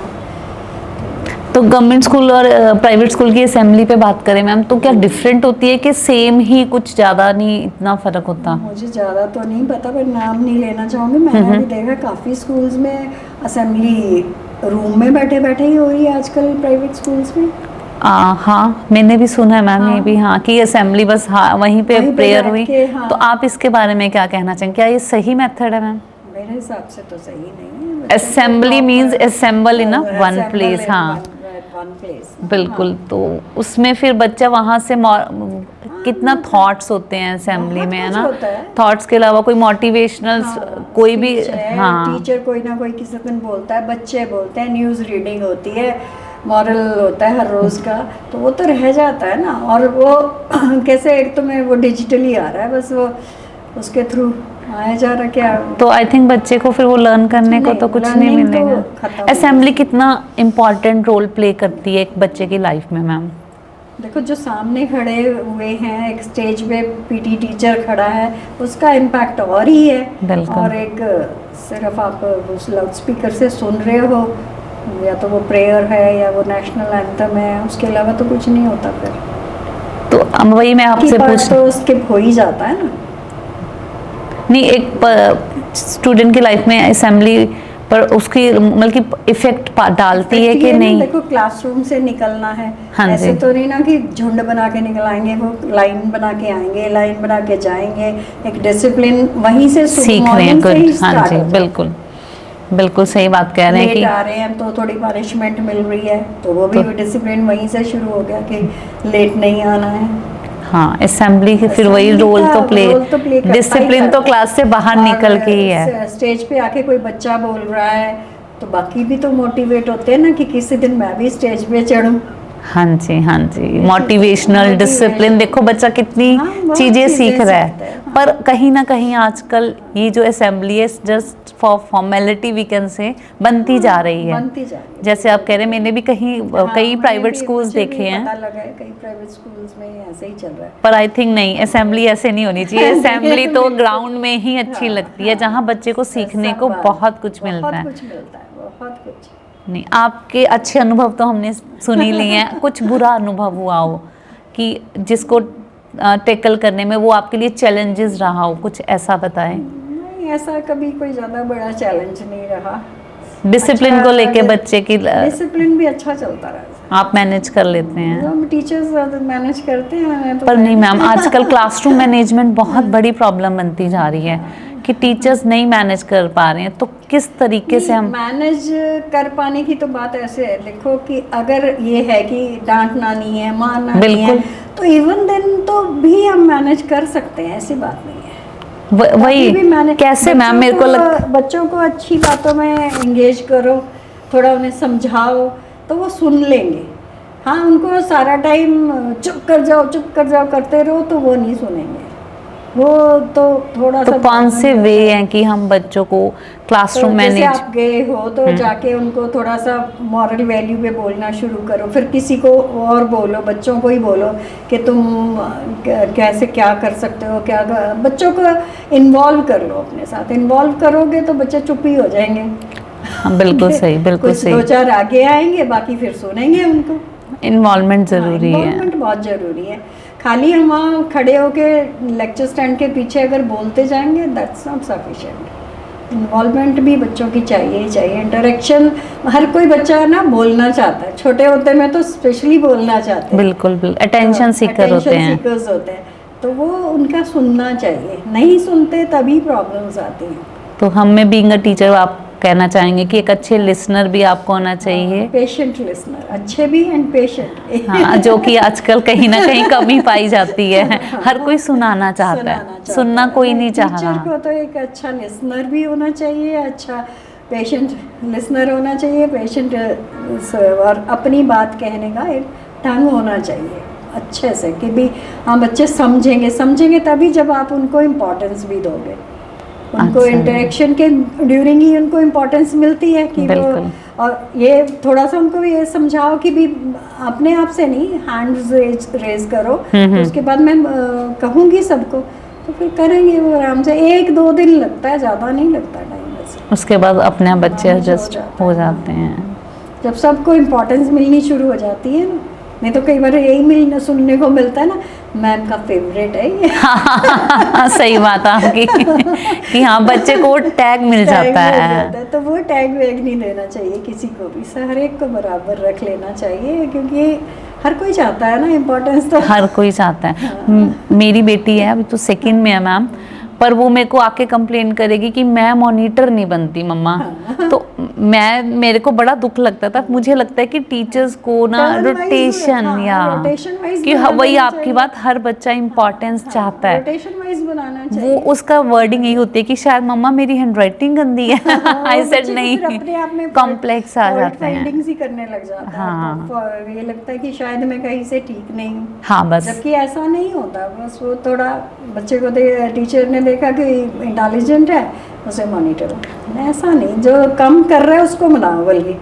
तो गवर्नमेंट स्कूल और प्राइवेट स्कूल की असेंबली पे बात करें मैम, तो क्या डिफरेंट होती है कि सेम ही, कुछ ज़्यादा नहीं, इतना फ़र्क होता? मुझे ज़्यादा तो नहीं पता, पर नाम नहीं लेना चाहूँगी। मैंने भी देखा काफ़ी स्कूल्स में असेंबली रूम में बैठे बैठे ही हो रही है आजकल प्राइवेट स्कूल्स में। हाँ मैंने भी सुना है मैम ये भी, हाँ कि असेंबली बस हाँ वहीं पे प्रेयर बैठ हुई। के, हाँ। तो आप इसके बारे में क्या कहना चाहेंगे, क्या ये सही मेथड है मैम? मेरे हिसाब से तो सही नहीं है। Assembly means assemble in one place. हाँ वन प्लेस, बिल्कुल। तो उसमें फिर बच्चा वहाँ से कितना थॉट्स होते हैं असेंबली में, है ना? थॉट्स के अलावा कोई मोटिवेशनल कोई भी, हाँ टीचर कोई ना कोई किसी दिन बोलता है, बच्चे बोलते हैं, न्यूज़ रीडिंग होती है, मॉरल होता है हर रोज़ का, तो वो तो रह जाता है ना। और वो कैसे, एक तो मैं वो डिजिटली आ रहा है, बस वो उसके थ्रू आया जा रहा क्या। तो आई थिंक बच्चे को फिर वो लर्न करने को तो कुछ नहीं मिलेगा। असेंबली कितना इम्पोर्टेंट रोल प्ले करती है एक बच्चे की लाइफ में मैम? देखो, जो सामने खड़े हुए हैं, एक स्टेज पे पीटी टीचर खड़ा है, उसका इम्पैक्ट और ही है। बिल्कुल। और एक सिर्फ आप उस लाउड स्पीकर से सुन रहे हो, या तो वो प्रेयर है या वो नेशनल एंथम है, उसके अलावा तो कुछ नहीं होता फिर। तो अब वही मैं आपसे पूछ, तो स्किप हो ही जाता है ना। नहीं एक स्टूडेंट की लाइफ में असेंबली पर उसकी मतलब कि इफेक्ट डालती है Effect कि ये ना, नहीं? देखो क्लासरूम से निकलना है, हाँ ऐसे जी। तो नहीं ना कि झुंड बना के निकल आएंगे, वो लाइन बना के आएंगे, लाइन बना के जाएंगे, एक डिसिप्लिन वहीं से सीख रहे हैं, मॉर्निंग से ही गुड, हाँ स्टार्ट जी, हो जाता है। बिल्कुल बिल्कुल सही बात कह रहे हैं लेट कि आ रहे हैं तो थोड़ी पनिशमेंट मिल रही है, तो वो भी तो डिसिप्लिन वहीं से शुरू हो गया कि लेट नहीं आना है। हाँ, असेंबली के फिर वही Assembly रोल का तो प्ले, रोल तो प्ले करता ही डिसिप्लिन तो करता है। क्लास से बाहर और निकल के ही है। स्टेज पे आके कोई बच्चा बोल रहा है तो बाकी भी तो मोटिवेट होते हैं ना कि किसी दिन मैं भी स्टेज पे चढ़ूं। हाँ जी, हाँ जी, ये मोटिवेशनल motivation। डिसिप्लिन, देखो बच्चा कितनी हाँ, बहुत चीजें चीज़ें सीख रहा सीखता है। है, हाँ। पर कहीं ना कहीं आजकल ये जो असेंबली है just for formality we can say बनती जा रही है। बनती जा रही है। जैसे आप कह रहे हैं, मैंने भी कहीं हाँ, कई मैंने प्राइवेट भी- स्कूल्स मुझे देखे भी हैं, पता लगा है कई प्राइवेट स्कूल्स में ऐसे ही चल रहा है। पर आई थिंक नहीं, असेंबली ऐसे नहीं होनी चाहिए। असेंबली तो बिल्कुल। ग्राउंड में ही अच्छी हाँ, लगती है, हाँ, जहाँ बच्चे को सीखने सब को बात, बहुत कुछ मिलता है। बहुत कुछ मिलता है, बहुत कुछ। नहीं, आपके अच्छे अनुभव तो हमने सुन ही लिए हैं, कुछ बुरा अनुभव हुआ हो कि जिसको टेकल करने में वो आपके लिए चैलेंजेस रहा हो, कुछ ऐसा बताएं। नहीं, ऐसा कभी कोई ज़्यादा बड़ा चैलेंज नहीं रहा। डिसिप्लिन को लेके बच्चे की डिसिप्लिन भी अच्छा चलता रहा। आप मैनेज कर लेते हैं। हम टीचर्स मैनेज करते हैं, मैं तो पर नहीं मैम, manage- आजकल क्लासरूम मैनेजमेंट बहुत बड़ी प्रॉब्लम बनती जा रही है कि टीचर्स नहीं मैनेज कर पा रहे हैं, तो किस तरीके से हम मैनेज कर पाने की तो बात ऐसे है, देखो कि अगर ये है कि डांटना नहीं है, मारना नहीं है, बिल्कुल। तो इवन देन तो भी हम मैनेज कर सकते हैं, ऐसी बात नहीं है। वही कभी भी कैसे मैम, मेरे को बच्चों को अच्छी बातों में एंगेज करो, थोड़ा उन्हें समझाओ तो वो सुन लेंगे। हाँ, उनको सारा टाइम चुप कर जाओ करते रहो तो वो नहीं सुनेंगे। वो तो थोड़ा तो सा कौन से प्रॉब्लम वे होता है। हैं कि हम बच्चों को क्लासरूम तो जैसे मैनेज आप गए हो तो जाके उनको थोड़ा सा मॉरल वैल्यू पे बोलना शुरू करो, फिर किसी को और बोलो, बच्चों को ही बोलो कि तुम कैसे क्या कर सकते हो, बच्चों को इन्वॉल्व कर लो अपने साथ। इन्वॉल्व करोगे तो बच्चे चुप ही हो जाएंगे। हाँ, बिल्कुल सही, बिल्कुल कुछ सही। दो चार आगे आएंगे, बाकी फिर सुनेंगे उनको। इन्वॉल्वमेंट जरूरी है। इन्वॉल्वमेंट बहुत ज़रूरी है। खाली हम वहाँ खड़े होके लेक्चर स्टैंड के पीछे अगर बोलते जाएंगे, दैट्स नॉट सफिशिएंट। इन्वॉल्वमेंट भी बच्चों की चाहिए ही चाहिए। इंटरेक्शन, हर कोई बच्चा ना बोलना चाहता है, छोटे होते में तो स्पेशली बोलना चाहते हैं। बिल्कुल बिल्कुल, अटेंशन सीकर होते हैं। सीकर्स होते हैं, तो वो उनका सुनना चाहिए। नहीं सुनते तभी प्रॉब्लम्स आती हैं। तो हमें बीइंग अ टीचर आप कहना चाहेंगे कि एक अच्छे लिसनर भी आपको होना चाहिए। पेशेंट लिसनर, अच्छे भी एंड पेशेंट। हाँ, जो कि आजकल कहीं ना कहीं कमी पाई जाती है। हर कोई सुनाना चाहता है, सुनना कोई नहीं चाह टीचर रहा। को तो एक अच्छा लिसनर भी होना चाहिए, अच्छा पेशेंट लिसनर होना चाहिए, पेशेंट और अपनी बात कहने का एक ढंग होना चाहिए अच्छे से, कि भी हाँ बच्चे समझेंगे तभी जब आप उनको इम्पोर्टेंस भी दोगे। उनको अच्छा। इंटरेक्शन के ड्यूरिंग ही उनको इम्पोर्टेंस मिलती है कि वो, बिल्कुल। और ये थोड़ा सा उनको ये समझाओ कि भी अपने आप से नहीं, हैंड्स रेज करो, तो उसके बाद मैं कहूँगी सबको, तो फिर करेंगे वो आराम से। 1-2 दिन लगता है, ज़्यादा नहीं लगता टाइम वैसे। उसके बाद अपने आप बच्चे manage एडजस्ट हो जाते हैं। जब सबको इम्पोर्टेंस मिलनी शुरू हो जाती है ना, नहीं तो कई बार यही सुनने को मिलता है ना, मैम का फेवरेट है ये। सही बात है आपकी कि हाँ, बच्चे को टैग मिल जाता है। तो वो टैग वैग नहीं देना चाहिए किसी को भी, हर एक को बराबर रख लेना चाहिए, क्योंकि हर कोई चाहता है ना इम्पोर्टेंस, तो हर कोई चाहता है। मेरी बेटी है, अभी तो सेकंड में है मैम, पर वो मेरे को आके कंप्लेन करेगी कि मैं मॉनिटर नहीं बनती मम्मा। तो मेरे को बड़ा दुख लगता था। मुझे लगता है कि टीचर्स को ना रोटेशन या कि वही आपकी बात, हर बच्चा इम्पोर्टेंस चाहता है, रोटेशन वाइज बनाना चाहिए। वो उसका वर्डिंग यही होती है कि शायद मम्मा मेरी हैंडराइटिंग गंदी है। आई सेड नहीं, अपने आप में कॉम्प्लेक्स आ जाते हैं। फाइंडिंग्स ही करने लग जाता है। हाँ। तो ये लगता है कि शायद मैं कहीं से ठीक नहीं हूँ। हाँ, बस जबकि ऐसा नहीं होता, बस वो थोड़ा बच्चे को टीचर ने देखा कि इंटेलिजेंट है, उसे मॉनिटर हो। ऐसा नहीं, जो कम कर रहा है उसको मनाओ, बल्कि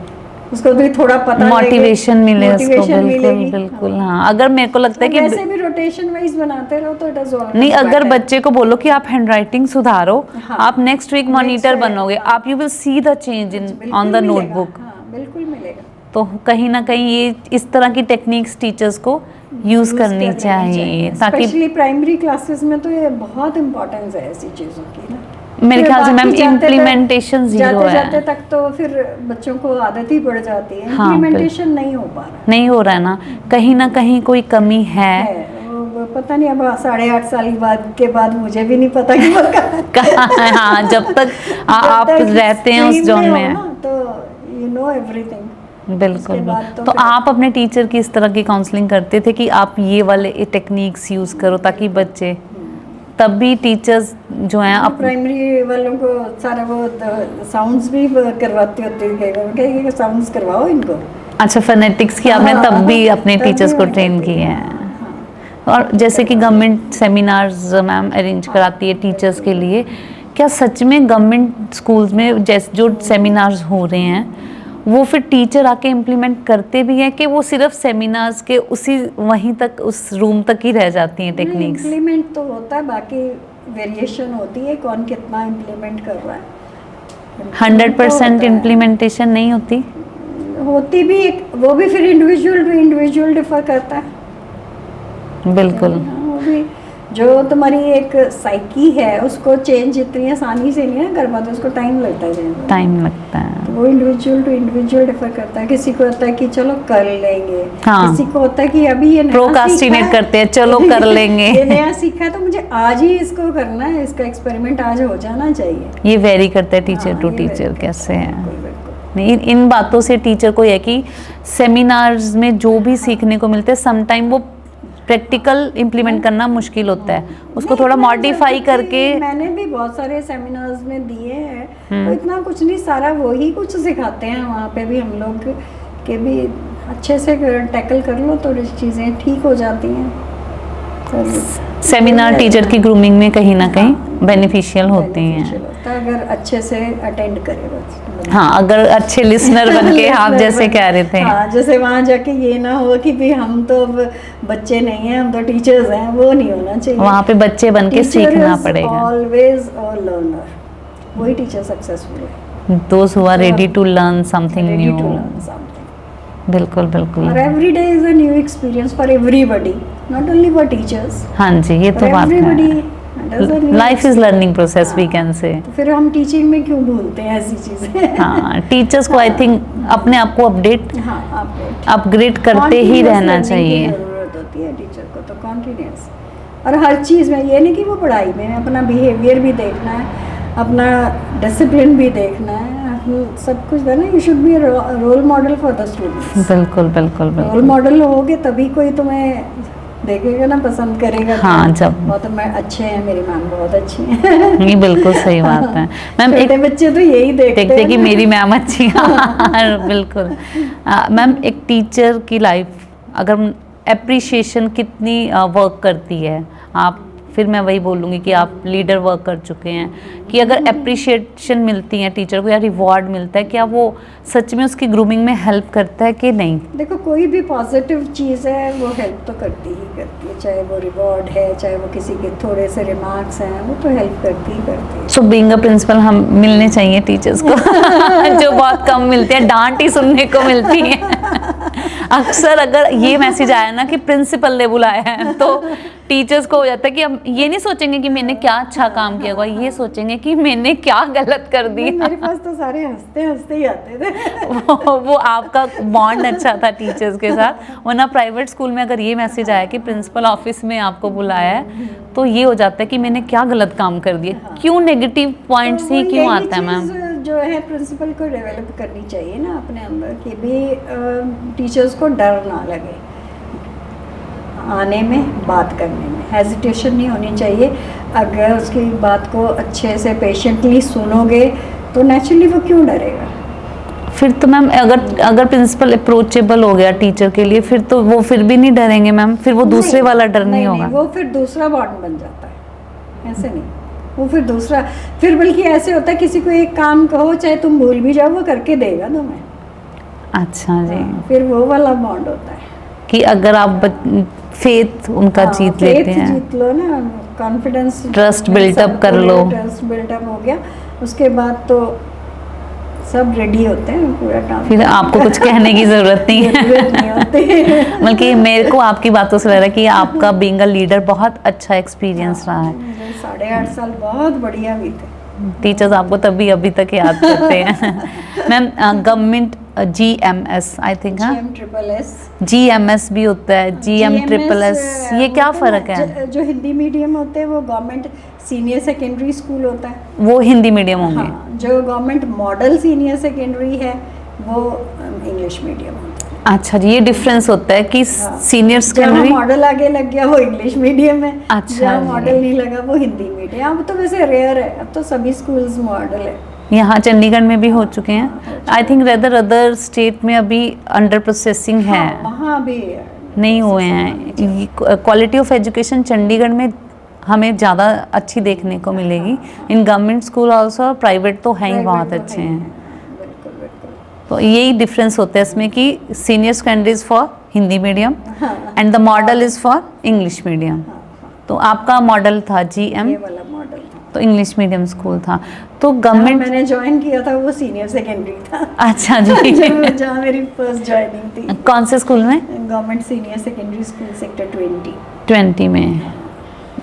उसको भी थोड़ा पता मोटिवेशन मिले उसको। मोटिवेशन बिल्कुल बिल्कुल। हाँ, अगर मेरे को लगता है कि वैसे भी रोटेशन वाइज बनाते रहो तो इट इज ऑल नहीं, अगर बच्चे को बोलो कि आप हैंडराइटिंग सुधारो, आप नेक्स्ट वीक मॉनिटर बनोगे, आप you will see the change in on the notebook. बिल्कुल मिलेगा। तो कहीं ना कहीं ये इस तरह की टेक्निक्स टीचर्स को यूज करनी चाहिए, ताकि स्पेशली प्राइमरी क्लासेस में तो ये बहुत इंपॉर्टेंस है ऐसी चीज़ों की ना। मेरे फिर ख्याल से मैम बाकी जाते- इम्प्लीमेंटेशन जीरो जाते है। जाते तक तो फिर बच्चों को आदत ही पड़ जाती है, हाँ, इम्प्लीमेंटेशन नहीं हो पा रहा नहीं हो रहा है ना, कहीं ना कहीं कोई कमी है। है। वो पता नहीं, अब 8.5 साल के बाद मुझे भी नहीं पता कि वो कहाँ है, हाँ, जब तक आप रहते हैं उस जोन में है। तो यू नो एवरीथिंग। बिल्कुल बाद तो फिर- आप अपने टीचर की इस तरह की काउंसलिंग करते थे कि आप ये वाले टेक्निक्स यूज़ करो ताकि बच्चे, तब भी टीचर्स जो हैं आप प्राइमरी वालों को सारा वो साउंड्स भी करवाती होती है, ये साउंड्स करवाओ इनको। अच्छा फोनेटिक्स की आपने हाँ, तब भी अपने तब टीचर्स भी को मैंने ट्रेन करती किए हूँ। हैं। और जैसे कि गवर्नमेंट सेमिनार्स मैम अरेंज कराती है टीचर्स के लिए, क्या सच में गवर्नमेंट स्कूल्स में जैसे जो सेमिनार्स हो रहे हैं वो फिर टीचर आके इम्प्लीमेंट करते भी हैं कि वो सिर्फ सेमिनार्स के उसी वहीं तक उस रूम तक ही रह जाती हैं टेक्निक्स? इम्प्लीमेंट तो होता है, बाकी वेरिएशन होती है कौन कितना इम्प्लीमेंट कर रहा है। 100% इम्प्लीमेंटेशन नहीं होती? होती भी वो भी फिर इंडिविजुअल टू इंडिविजुअल डिफर करता है। बिल्कुल। वो भी जो तुम्हारी एक साइकी है उसको चेंज इतनी आसानी से नहीं है कर पाते, उसको टाइम लगता है चेंज। टाइम लगता है। तो वो इंडिविजुअल टू इंडिविजुअल डिफर करता है। किसी को होता है कि चलो कर लेंगे, हाँ। किसी को होता है कि अभी ये नया प्रोकास्टिनेट सीखा है, करते हैं, चलो कर लेंगे। ये नया सीखा है तो मुझे आज ही इसको करना है, इसका एक्सपेरिमेंट आज हो जाना चाहिए। ये वेरी करता है टीचर हाँ, टू ये टीचर vary कैसे करता है, है। बिल्कुल, बिल्कुल। नहीं, इन बातों से टीचर को यह कि सेमिनार्स में जो भी सीखने को मिलता है समटाइम वो प्रैक्टिकल इम्प्लीमेंट करना मुश्किल होता है, उसको नहीं, थोड़ा इतना मॉडिफाई जल्दी करके। मैंने भी बहुत सारे सेमिनार्स में दिए हैं, तो इतना कुछ नहीं, सारा वही कुछ सिखाते हैं वहाँ पे भी हम लोग के भी अच्छे से टैकल कर लो तो चीज़ें ठीक हो जाती हैं। सेमिनार टीचर की ग्रूमिंग में कहीं ना कहीं बेनिफिशियल होती beneficial हैं। होता है अगर अच्छे से अटेंड करे बस। हाँ, अगर अच्छे लिसनर बन के आप Listener जैसे बन- कह रहे थे। हाँ, जैसे वहाँ जाके ये ना हो कि भी हम तो अब बच्चे नहीं हैं, हम तो टीचर्स हैं, वो नहीं होना चाहिए। वहाँ पे बच्चे बन के सीखना पड़ेगा। ऑलवेज अ लर्नर, वही टीचर सक्सेसफुल है। Those who are ready to learn something Ready new. to learn something. बिल्कुल बिल्कुल। और every day is a new experience for everybody, not only for teachers. हाँ जी, ये तो For बात everybody है। does a new life is learning process we हाँ। Can say. तो फिर हम टीचिंग में क्यों भूलते हैं ऐसी चीजें? हाँ, टीचर्स को आई थिंक अपने आप को अपडेट हाँ, आपको अपग्रेड करते ही Continuous रहना learning की चाहिए। जरूरत होती है टीचर को, तो कॉन्टिन्यूस। और हर चीज़ में, ये नहीं कि वो पढ़ाई में, अपना बिहेवियर भी देखना है, अपना डिसिप्लिन भी देखना है, सब कुछ है ना। You should be role model for the students. बिल्कुल बिल्कुल रोल बिल्कुल। मॉडल होगे तभी कोई तुम्हें देखेगा ना, पसंद करेगा। हाँ, कि जब- बहुत मैं अच्छे हैं, मेरी मैम बहुत अच्छी हैं। नहीं, बिल्कुल सही बात है मैम। एक छोटे बच्चे तो यही देखते देखते हैं कि ना। मेरी मैम अच्छी है। बिल्कुल। मैम, एक टीचर की लाइफ अगर एप्रिशिएशन कितनी वर्क करती है, आप फिर मैं वही बोलूँगी कि आप लीडर वर्क कर चुके हैं, कि अगर एप्रिशिएशन मिलती है टीचर को या रिवॉर्ड मिलता है, क्या वो सच में उसकी ग्रूमिंग में हेल्प करता है कि नहीं? देखो, कोई भी पॉजिटिव चीज़ है वो हेल्प तो करती ही करती है, चाहे वो रिवॉर्ड है, चाहे वो किसी के थोड़े से रिमार्क्स हैं, वो तो हेल्प करती ही करती है। सो बीइंग अ प्रिंसिपल हम मिलने चाहिए टीचर्स को जो बहुत कम मिलते हैं, डांट ही सुनने को मिलती है। अक्सर अगर ये मैसेज आया ना कि प्रिंसिपल ने बुलाया है, तो टीचर्स को हो जाता है कि हम ये नहीं सोचेंगे कि मैंने क्या अच्छा काम किया होगा, ये सोचेंगे कि मैंने क्या गलत कर दिया। मेरे पास तो सारे हंसते हंसते ही आते थे। वो आपका बॉन्ड अच्छा था टीचर्स के साथ। वरना प्राइवेट स्कूल में अगर ये मैसेज आया कि प्रिंसिपल ऑफिस में आपको बुलाया है, तो ये हो जाता है कि मैंने क्या गलत काम कर दिया। क्यों नेगेटिव पॉइंट्स ही तो क्यों यही आता है मैम? चीज़ जो है प्रिंसिपल को डेवलप करनी चाहिए ना अपने अंदर, कि भी टीचर्स को डर ना लगे आने में, बात करने में हेजिटेशन नहीं होनी चाहिए। अगर उसकी बात को अच्छे से पेशेंटली सुनोगे तो नेचुरली वो क्यों डरेगा। फिर तो मैम अगर प्रिंसिपल अप्रोचेबल हो गया टीचर के लिए, फिर तो वो फिर भी नहीं डरेंगे मैम, फिर वो दूसरे वाला डर नहीं होगा। वो फिर दूसरा बॉन्ड बन जाता है, ऐसे नहीं। वो फिर दूसरा, फिर बल्कि ऐसे होता है किसी को एक काम कहो चाहे तुम भूल भी जाओ, वो करके देगा तुम्हें। अच्छा जी। फिर वो वाला बॉन्ड होता है कि अगर आप फेथ उनका जीत लेते हैं, जीत लो ना, कॉन्फिडेंस, ट्रस्ट बिल्टअप कर लो, ट्रस्ट बिल्टअप हो गया, उसके बाद तो सब रेडी होते हैं पूरा काम। फिर आपको कुछ कहने की जरूरत नहीं जरूरत नहीं होती। है। बल्कि मेरे को आपकी बातों से लग रहा है कि आपका बीइंग अ लीडर बहुत अच्छा एक्सपीरियंस रहा है। मुझे 8.5 साल बहुत बढ़िया भी थे। टीचर्स आपको तभी अभी तक याद करते हैं। Ma'am government GMS I think, हाँ GM-SSS GMS भी होता है, GM-SSS, ये क्या होता फ़र्क ना, है? जो हिंदी मीडियम होते हैं वो गवर्नमेंट सीनियर सेकेंडरी स्कूल होता है। वो हिंदी मीडियम होंगे? हाँ, जो गवर्नमेंट मॉडल सीनियर सेकेंडरी है वो इंग्लिश मीडियम होता है। अच्छा जी, ये डिफरेंस होता है कि सीनियर जहाँ सेकेंडरी। मॉडल आगे लग गया वो इंग्लिश मीडियम है, अच्छा जहाँ जी। मॉडल नहीं लगा वो हिंदी मीडियम। अब तो वैसे रेयर है, अब तो सभी स्कूल्स मॉडल है। यहाँ चंडीगढ़ में भी हो चुके हैं, I think rather other state में अभी अंडर प्रोसेसिंग है। हाँ, वहाँ भी नहीं हुए हैं। क्वालिटी ऑफ एजुकेशन चंडीगढ़ में हमें ज़्यादा अच्छी देखने को मिलेगी। In government school also, private तो हैं ही बहुत प्राइवेट तो अच्छे है ही हैं। है। बिल्कुल बिल्कुल। तो यही डिफरेंस होता है इसमें कि senior secondary is for Hindi medium and the model is for English medium. तो आपका मॉडल था GM, ये वाला मॉडल था। तो इंग्लिश मीडियम स्कूल था। तो जहाँ गवर्नमेंट, मैंने ज्वाइन किया था वो सीनियर सेकेंडरी था। अच्छा जी। जहाँ मेरी फर्स्ट ज्वाइनिंग थी, कौन से स्कूल में? Government senior secondary school sector 20 में।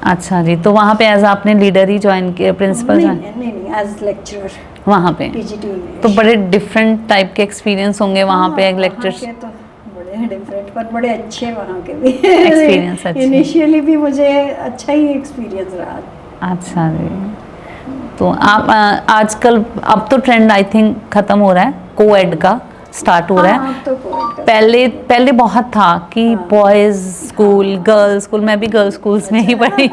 अच्छा जी, तो वहाँ पे एज आपने लीडर ही ज्वाइन किया, प्रिंसिपल नहीं ज्वाइन नहीं, एज लेक्चरर वहाँ पे? TGT English. तो बड़े डिफरेंट टाइप के एक्सपीरियंस होंगे वहाँ पे एक लेक्चर। तो बड़े डिफरेंट पर बड़े अच्छे वहाँ के भी Experience अच्छे। इनिशियली भी मुझे अच्छा ही एक्सपीरियंस रहा। अच्छा जी। तो आप आजकल, अब तो ट्रेंड आई थिंक खत्म हो रहा है, कोएड का स्टार्ट हो रहा है। हाँ, अब तो कोविड का पहले बहुत था कि बॉयज़ स्कूल, गर्ल्स स्कूल, मैं भी गर्ल्स स्कूल्स में ही पढ़ी।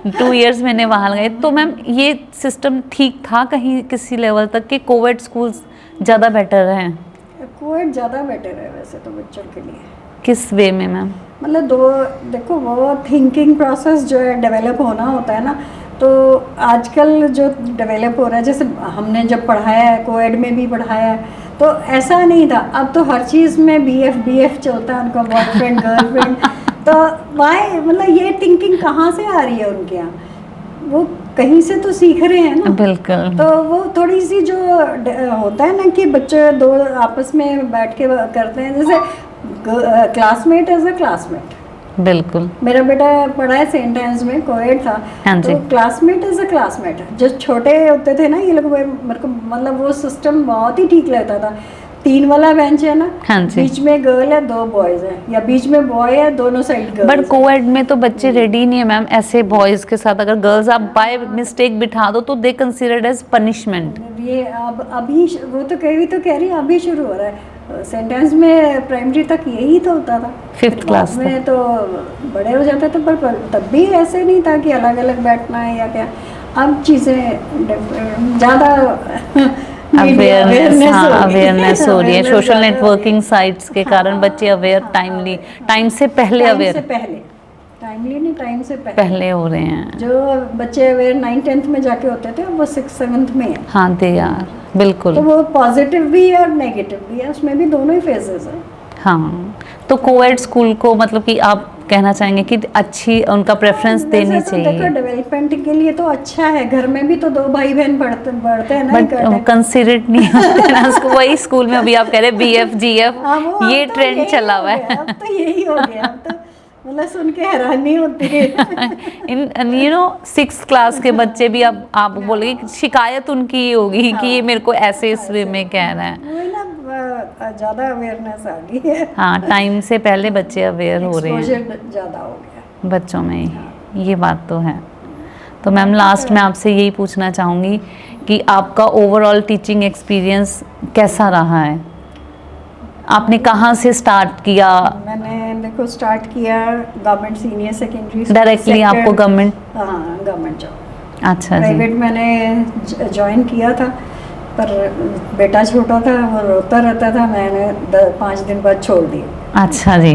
2 इयर्स मैंने वहाँ लगाए। तो मैम ये सिस्टम ठीक था कहीं किसी लेवल तक कि कोविड स्कूल्स ज़्यादा बेटर हैं? कोविड ज़्यादा बेटर है वैसे तो बच्चों के लिए। किस वे में मैम? मतलब देखो वो थिंकिंग प्रोसेस जो है डेवलप होना होता है ना, तो आजकल जो डेवलप हो रहा है, जैसे हमने जब पढ़ाया है कोएड में भी पढ़ाया है तो ऐसा नहीं था। अब तो हर चीज़ में BF चलता है, उनका बॉयफ्रेंड गर्लफ्रेंड। तो वाई, मतलब ये थिंकिंग कहाँ से आ रही है उनके यहाँ? वो कहीं से तो सीख रहे हैं ना। बिल्कुल। तो वो थोड़ी सी जो होता है ना कि बच्चे दो आपस में बैठ के करते हैं, जैसे क्लासमेट एज अ क्लासमेट। बिल्कुल। मेरा बेटा पढ़ा है सेंट एंस में, कोएड था। हाँ जी। तो क्लासमेट एज अ क्लासमेट, जो छोटे होते थे ना ये लोग, मेरे को मतलब वो सिस्टम बहुत ही ठीक लगता था। 3 वाला बेंच है ना, हाँ जी। बीच में गर्ल है, 2 बॉयज है, या बीच में बॉय है, दोनों साइड गर्ल। बट कोएड में तो बच्चे रेडी नहीं है मैम ऐसे बॉयज़ के साथ। अगर गर्ल्स आप बाय मिस्टेक बिठा दो तो दे कंसिडर्ड एज पनिशमेंट। ये अब अभी वो तो कह रही अभी शुरू हो रहा है। सेंटेंस में प्राइमरी तक यही तो होता था, 5th क्लास में तो बड़े हो जाते थे, पर तब भी ऐसे नहीं था कि अलग अलग बैठना है या क्या। अब चीज़ें ज़्यादा अवेयरनेस, हाँ अवेयरनेस हो रही है। सोशल ज़्यादा नेटवर्किंग साइट्स के कारण बच्चे अवेयर टाइम से पहले अवेयर, टाइमली नहीं, टाइम से पहले हो रहे हैं। जो बच्चे अवेयर 9th-10th में जाके होते थे वो 6th-7th में है। हाँ दे यार, बिल्कुल। तो वो पॉजिटिव भी है और नेगेटिव भी है, उसमें भी दोनों ही फेजेस है। हाँ, तो कोएड स्कूल को मतलब कि आप कहना चाहेंगे कि अच्छी उनका प्रेफरेंस देनी वैसे तो देखो चाहिए? डेवलपमेंट के लिए तो अच्छा है, घर में भी तो 2 भाई बहन बढ़ते हैं ना, बट कंसिडर्ड नहीं होते ना उसको। वही स्कूल में अभी आप कह रहे BF GF, हाँ, ये ट्रेंड चला हुआ है। अब तो यही हो गया। अब तो मतलब सुन के हैरानी होती है। इन 6th क्लास के बच्चे भी अब आप बोलेंगे शिकायत उनकी ही होगी कि ये मेरे को ऐसे इस वे में कह रहा है। वही ना, ज़्यादा अवेयरनेस आ गई है। हाँ, टाइम से पहले बच्चे अवेयर हो रहे हैं, एक्सपोजर ज़्यादा हो गया बच्चों में, ये बात तो है। तो मैम लास्ट में आपसे यही पूछना चाहूँगी कि आपका ओवरऑल टीचिंग एक्सपीरियंस कैसा रहा है? आपने कहाँ से स्टार्ट किया? मैंने देखो स्टार्ट किया गवर्नमेंट सीनियर सेकेंडरी डायरेक्टली आपको गवर्नमेंट? हाँ, गवर्नमेंट जॉब। अच्छा जी। प्राइवेट मैंने ज्वाइन किया था, पर बेटा छोटा था, वो रोता रहता था, मैंने 5 दिन बाद छोड़ दिया। अच्छा जी।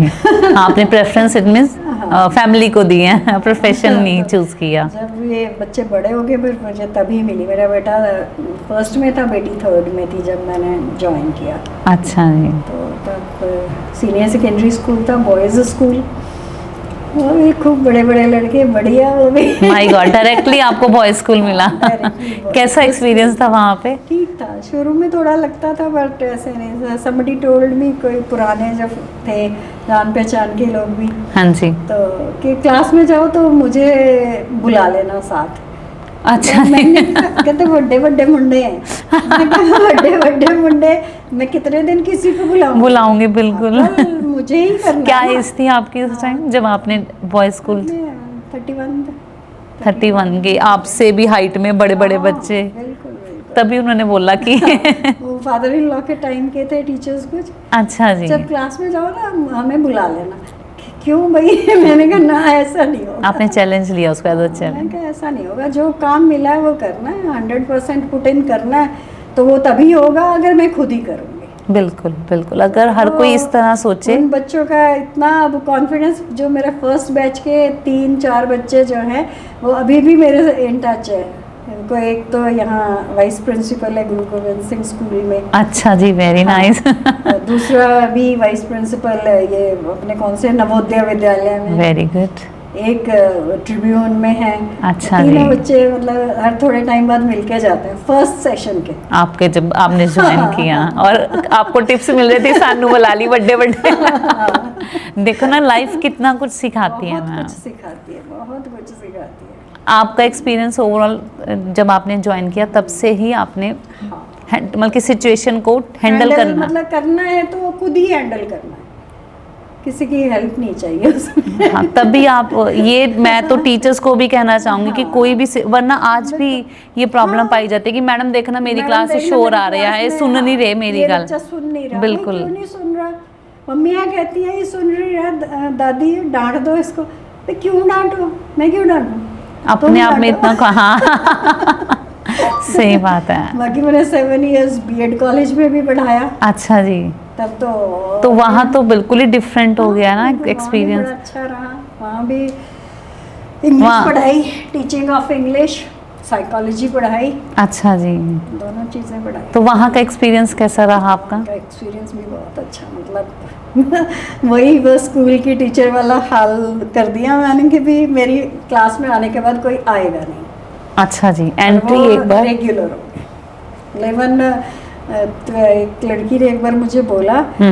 आपने प्रेफरेंस इट मीन्स फैमिली को दी है, प्रोफेशन नहीं चूज किया। जब ये बच्चे बड़े हो गए फिर मुझे तभी मिली। मेरा बेटा 1st में था, बेटी 3rd में थी जब मैंने ज्वाइन किया। अच्छा जी। तो तब सीनियर सेकेंडरी स्कूल था, बॉयज़ स्कूल, वो भी खूब बड़े बड़े लड़के, बढ़िया वो भी। माय गॉड, डायरेक्टली आपको बॉयज स्कूल मिला। कैसा एक्सपीरियंस था वहाँ पे? ठीक था, शुरू में थोड़ा लगता था बट ऐसे नहीं। समबडी टोल्ड मी, कोई पुराने जब थे जान पहचान के लोग भी, हाँ जी। तो कि क्लास में जाओ तो मुझे बुला लेना साथ। अच्छा मैंने कहा, कहते बड़े बड़े मुंडे हैं। मैं कहा बड़े बड़े मुंडे, मैं कितने दिन किसी को बुलाऊंगी? बुलाऊंगी बिल्कुल। मुझे ही करना क्या है ना। एज थी आपकी उस टाइम जब आपने बॉयज स्कूल? 31 31 की, आपसे भी हाइट में बड़े बड़े बच्चे, बिल्कुल बिल्कुल। तभी उन्होंने बोला कि वो फादर इन लॉ के टाइम के थे टीचर्स कुछ, अच्छा जी, जब क्लास में जाओ ना हमें बुला लेना। क्यों भाई? मैंने कहा ना, ऐसा नहीं होगा। आपने चैलेंज लिया उसका एज अ मैंने चैलेंज। कहा ऐसा नहीं होगा, जो काम मिला है वो करना है, 100% पुट इन करना है, तो वो तभी होगा अगर मैं खुद ही करूँगी। बिल्कुल बिल्कुल, अगर हर कोई इस तरह सोचे। उन बच्चों का इतना अब कॉन्फिडेंस, जो मेरे फर्स्ट बैच के 3-4 बच्चे जो हैं वो अभी भी मेरे से इन टच है। इनको एक तो यहाँ वाइस प्रिंसिपल है गुरु गोविंद सिंह स्कूल में। अच्छा जी, वेरी नाइस। दूसरा भी वाइस प्रिंसिपल है ये अपने कौन से नवोदय विद्यालय में। Very good. एक ट्रिब्यून में है। अच्छा तीनों जी। बच्चे मतलब हर थोड़े टाइम बाद मिलके जाते हैं फर्स्ट सेशन के। आपके जब आपने ज्वाइन किया और आपको टिप्स मिल रहे थे, सानू बुला ली बड़े बड़े। देखो ना, लाइफ कितना कुछ सिखाती है बहुत मैम। कुछ सिखाती है, बहुत कुछ सिखाती है। आपका एक्सपीरियंस ओवरऑल जब आपने ज्वाइन किया तब से ही आपने हाँ। मतलब कि सिचुएशन को हैंडल करना, मतलब करना है तो खुद ही हैंडल करना है, किसी की हेल्प नहीं चाहिए उसमें। हाँ, तभी आप ये, मैं तो टीचर्स को भी कहना चाहूंगी कि कोई भी वरना आज भी ये प्रॉब्लम पाई जाती है कि मैडम देखना मेरी क्लास से शोर आ रहा है, सुन नहीं रहे मेरी गल। बच्चा सुन नहीं रहा, बिल्कुल। क्यों नहीं सुन रहा? मम्मियाँ कहती हैं ये सुन रही है, दादी डांट दो इसको। तो क्यों डांटो? मैं क्यों डांटूं? अपने आप में इतना हाँ सही बात है। बाकी मैंने 7 इयर्स बीएड कॉलेज में भी पढ़ाया, अच्छा जी, तब तो वहाँ तो बिल्कुल ही डिफरेंट हो गया ना वहाँ भी एक्सपीरियंस। बड़ा अच्छा रहा। वहाँ भी इंग्लिश पढ़ाई, टीचिंग ऑफ इंग्लिश, साइकोलॉजी पढ़ाई, अच्छा जी, दोनों चीज़ें पढ़ाई। तो वहाँ का एक्सपीरियंस कैसा रहा आपका? का एक्सपीरियंस भी बहुत अच्छा, मतलब वही वो स्कूल की टीचर वाला हाल कर दिया मैंने कि भी मेरी क्लास में आने के बाद कोई आएगा नहीं। अच्छा जी, एंट्री एक बार रेगुलर हो गया। इवन एक लड़की ने एक बार मुझे बोला कि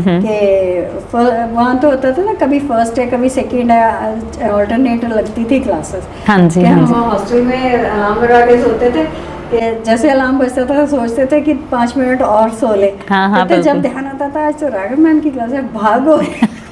वहाँ तो होता था ना, कभी फर्स्ट है कभी सेकंड है, ऑल्टरनेट लगती थी क्लासेस। हाँ जी, हाँ जी। हॉस्टल में अलार्म लगा के सोते थे कि जैसे अलार्म बजता था सोचते थे कि 5 मिनट और सो ले। हाँ, कहते जब बिल्कुल। ध्यान आता था आज तो राघव मैम की क्लास है, भागो।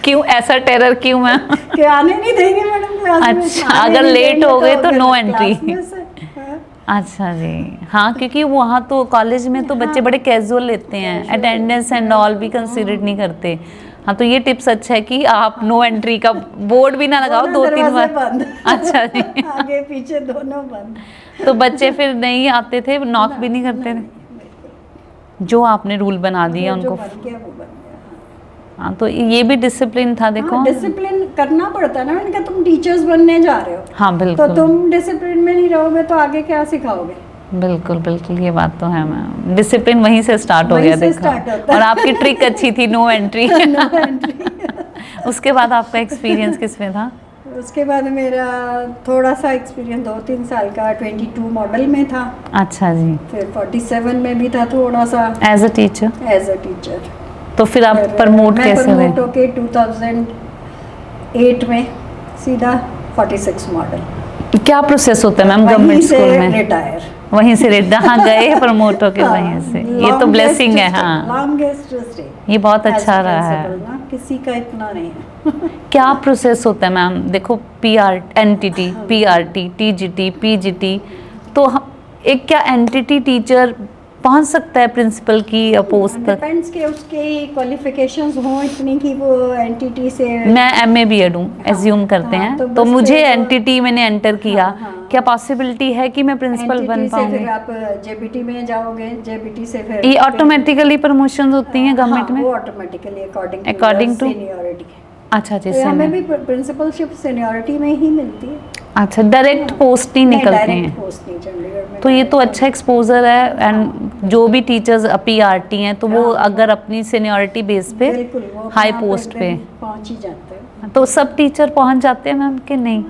क्यों ऐसा टेरर क्यों मैम? कि आने नहीं देंगे मैडम क्लास में। अच्छा, आने अगर नहीं लेट देंगे हो गए तो अगर no क्लास entry। में से, हाँ। अच्छा जी, हाँ, क्योंकि वहाँ तो कॉलेज में तो बच्चे बड़े कैजुअल लेते हैं, अटेंडेंस एंड ऑल भी कंसीडर नहीं करते। हाँ, तो ये टिप्स अच्छा है कि आप नो एंट्री का बोर्ड भी ना लगाओ, 2-3 दरवाजे बार। बंद। अच्छा जी। आगे पीछे दोनों बंद। तो बच्चे फिर नहीं आते थे, नॉक भी नहीं करते थे? जो आपने रूल बना दिया जो उनको। बन गया वो बन गया। हाँ, तो ये भी डिसिप्लिन था देखो। डिसिप्लिन करना पड़ता है ना, मैंने कहा तुम टीचर्स बनने जा रहे हो, हाँ तो बिल्कुल, तुम डिसिप्लिन में नहीं रहोगे तो आगे क्या सिखाओगे? बिल्कुल बिल्कुल, ये बात तो है मैम। डिसिप्लिन वहीं से स्टार्ट हो वहीं गया से देखो। स्टार्ट होता है। और आपकी ट्रिक अच्छी थी, नो एंट्री। No entry। उसके बाद आपका एक्सपीरियंस किसमें था? उसके बाद मेरा थोड़ा सा एक्सपीरियंस 2-3 साल का 22 मॉडल में था, अच्छा जी, फिर 47 में भी था थोड़ा सा as a teacher. As a teacher. तो फिर आप प्रमोट कैसे हुए? प्रमोट होके 2008 में सीधा 46 मॉडल। क्या प्रोसेस होता है मैम गवर्नमेंट स्कूल में? रिटायर, वहीं से हाँ गए प्रमोट होके वहीं से, ये तो ब्लेसिंग है। हाँ, लॉन्गेस्ट स्टे, ये बहुत अच्छा रहा है। किसी का इतना नहीं है। क्या प्रोसेस होता है मैम? देखो PR NTT, PRT, TGT, PGT, तो हम एक क्या एंटिटी टीचर पहुंच सकता है प्रिंसिपल की पोस्ट तक? डिपेंड्स के उसके क्वालिफिकेशंस हों इतनी कि वो एंटिटी से। मैं एमए बीएड हूँ, एज्यूम करते हाँ, हैं, तो तो बस मुझे फिर एनटीटी मैंने एंटर किया, हाँ। क्या पॉसिबिलिटी है कि मैं प्रिंसिपल बन एंटिटी से पाऊंगी? फिर आप जेबीटी में जाओगे, जेबीटी से फिर ये ऑटोमेटिकली प्रमोशन होती हैं गवर्नमेंट में? वो automatically According according to? To seniority. अच्छा जी, तो हमें senior। भी प्रिंसिपलशिप सीनियरिटी में ही मिलती है। अच्छा, डायरेक्ट पोस्ट नहीं निकलते डायरेक्ट हैं? पोस्ट नहीं चंडीगढ़ में। तो ये तो अच्छा एक्सपोजर है। एंड जो भी टीचर्स पीआरटी हैं तो वो अगर अपनी सीनियरिटी बेस पे बिल्कुल वो हाई अपने आप पोस्ट एक पे, दिन पहुंच ही जाते हैं। तो सब टीचर पहुंच जाते हैं मैम कि नहीं?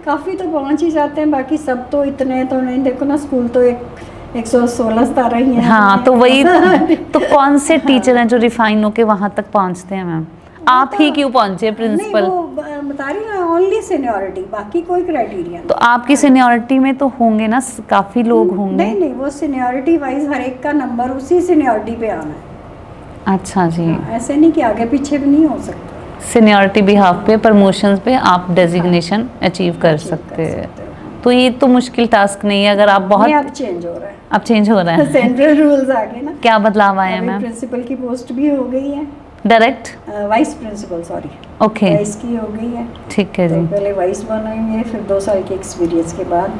काफ़ी तो पहुंच ही जाते हैं, बाकी सब तो इतने तो नहीं। देखो ना, स्कूल तो 116 17 ही है। हाँ, तो वही तो कौन से टीचर हैं जो रिफाइन होके वहाँ तक पहुँचते हैं मैम? आप ही क्यों पहुंचे नहीं, प्रिंसिपल? वो बता रही ना, ओनली सीनियरिटी, बाकी कोई क्राइटेरिया तो आपकी सीनियरिटी में तो होंगे ना, काफी लोग होंगे। नहीं नहीं, वो सीनियरिटी वाइज हर एक का नंबर उसी सीनियरिटी पे आना है। अच्छा जी। ऐसे नहीं कि आगे पीछे भी नहीं हो सकता। सीनियरिटी बिहाफ पे, प्रमोशंस पे आप डेजिग्नेशन अचीव कर achieve सकते हैं। हो। तो ये तो मुश्किल टास्क नहीं है अगर आप नहीं, बहुत। अब चेंज हो रहा है, अब चेंज हो रहा है। सेंट्रल रूल्स आ गए ना। क्या बदलाव आए हैं अभी मैम? प्रिंसिपल की पोस्ट भी हो गई है, direct? Vice principal, sorry, okay, vice की हो गई है। ठीक है तो जी। पहले वाइस बनेंगे, फिर 2 साल के एक्सपीरियंस के बाद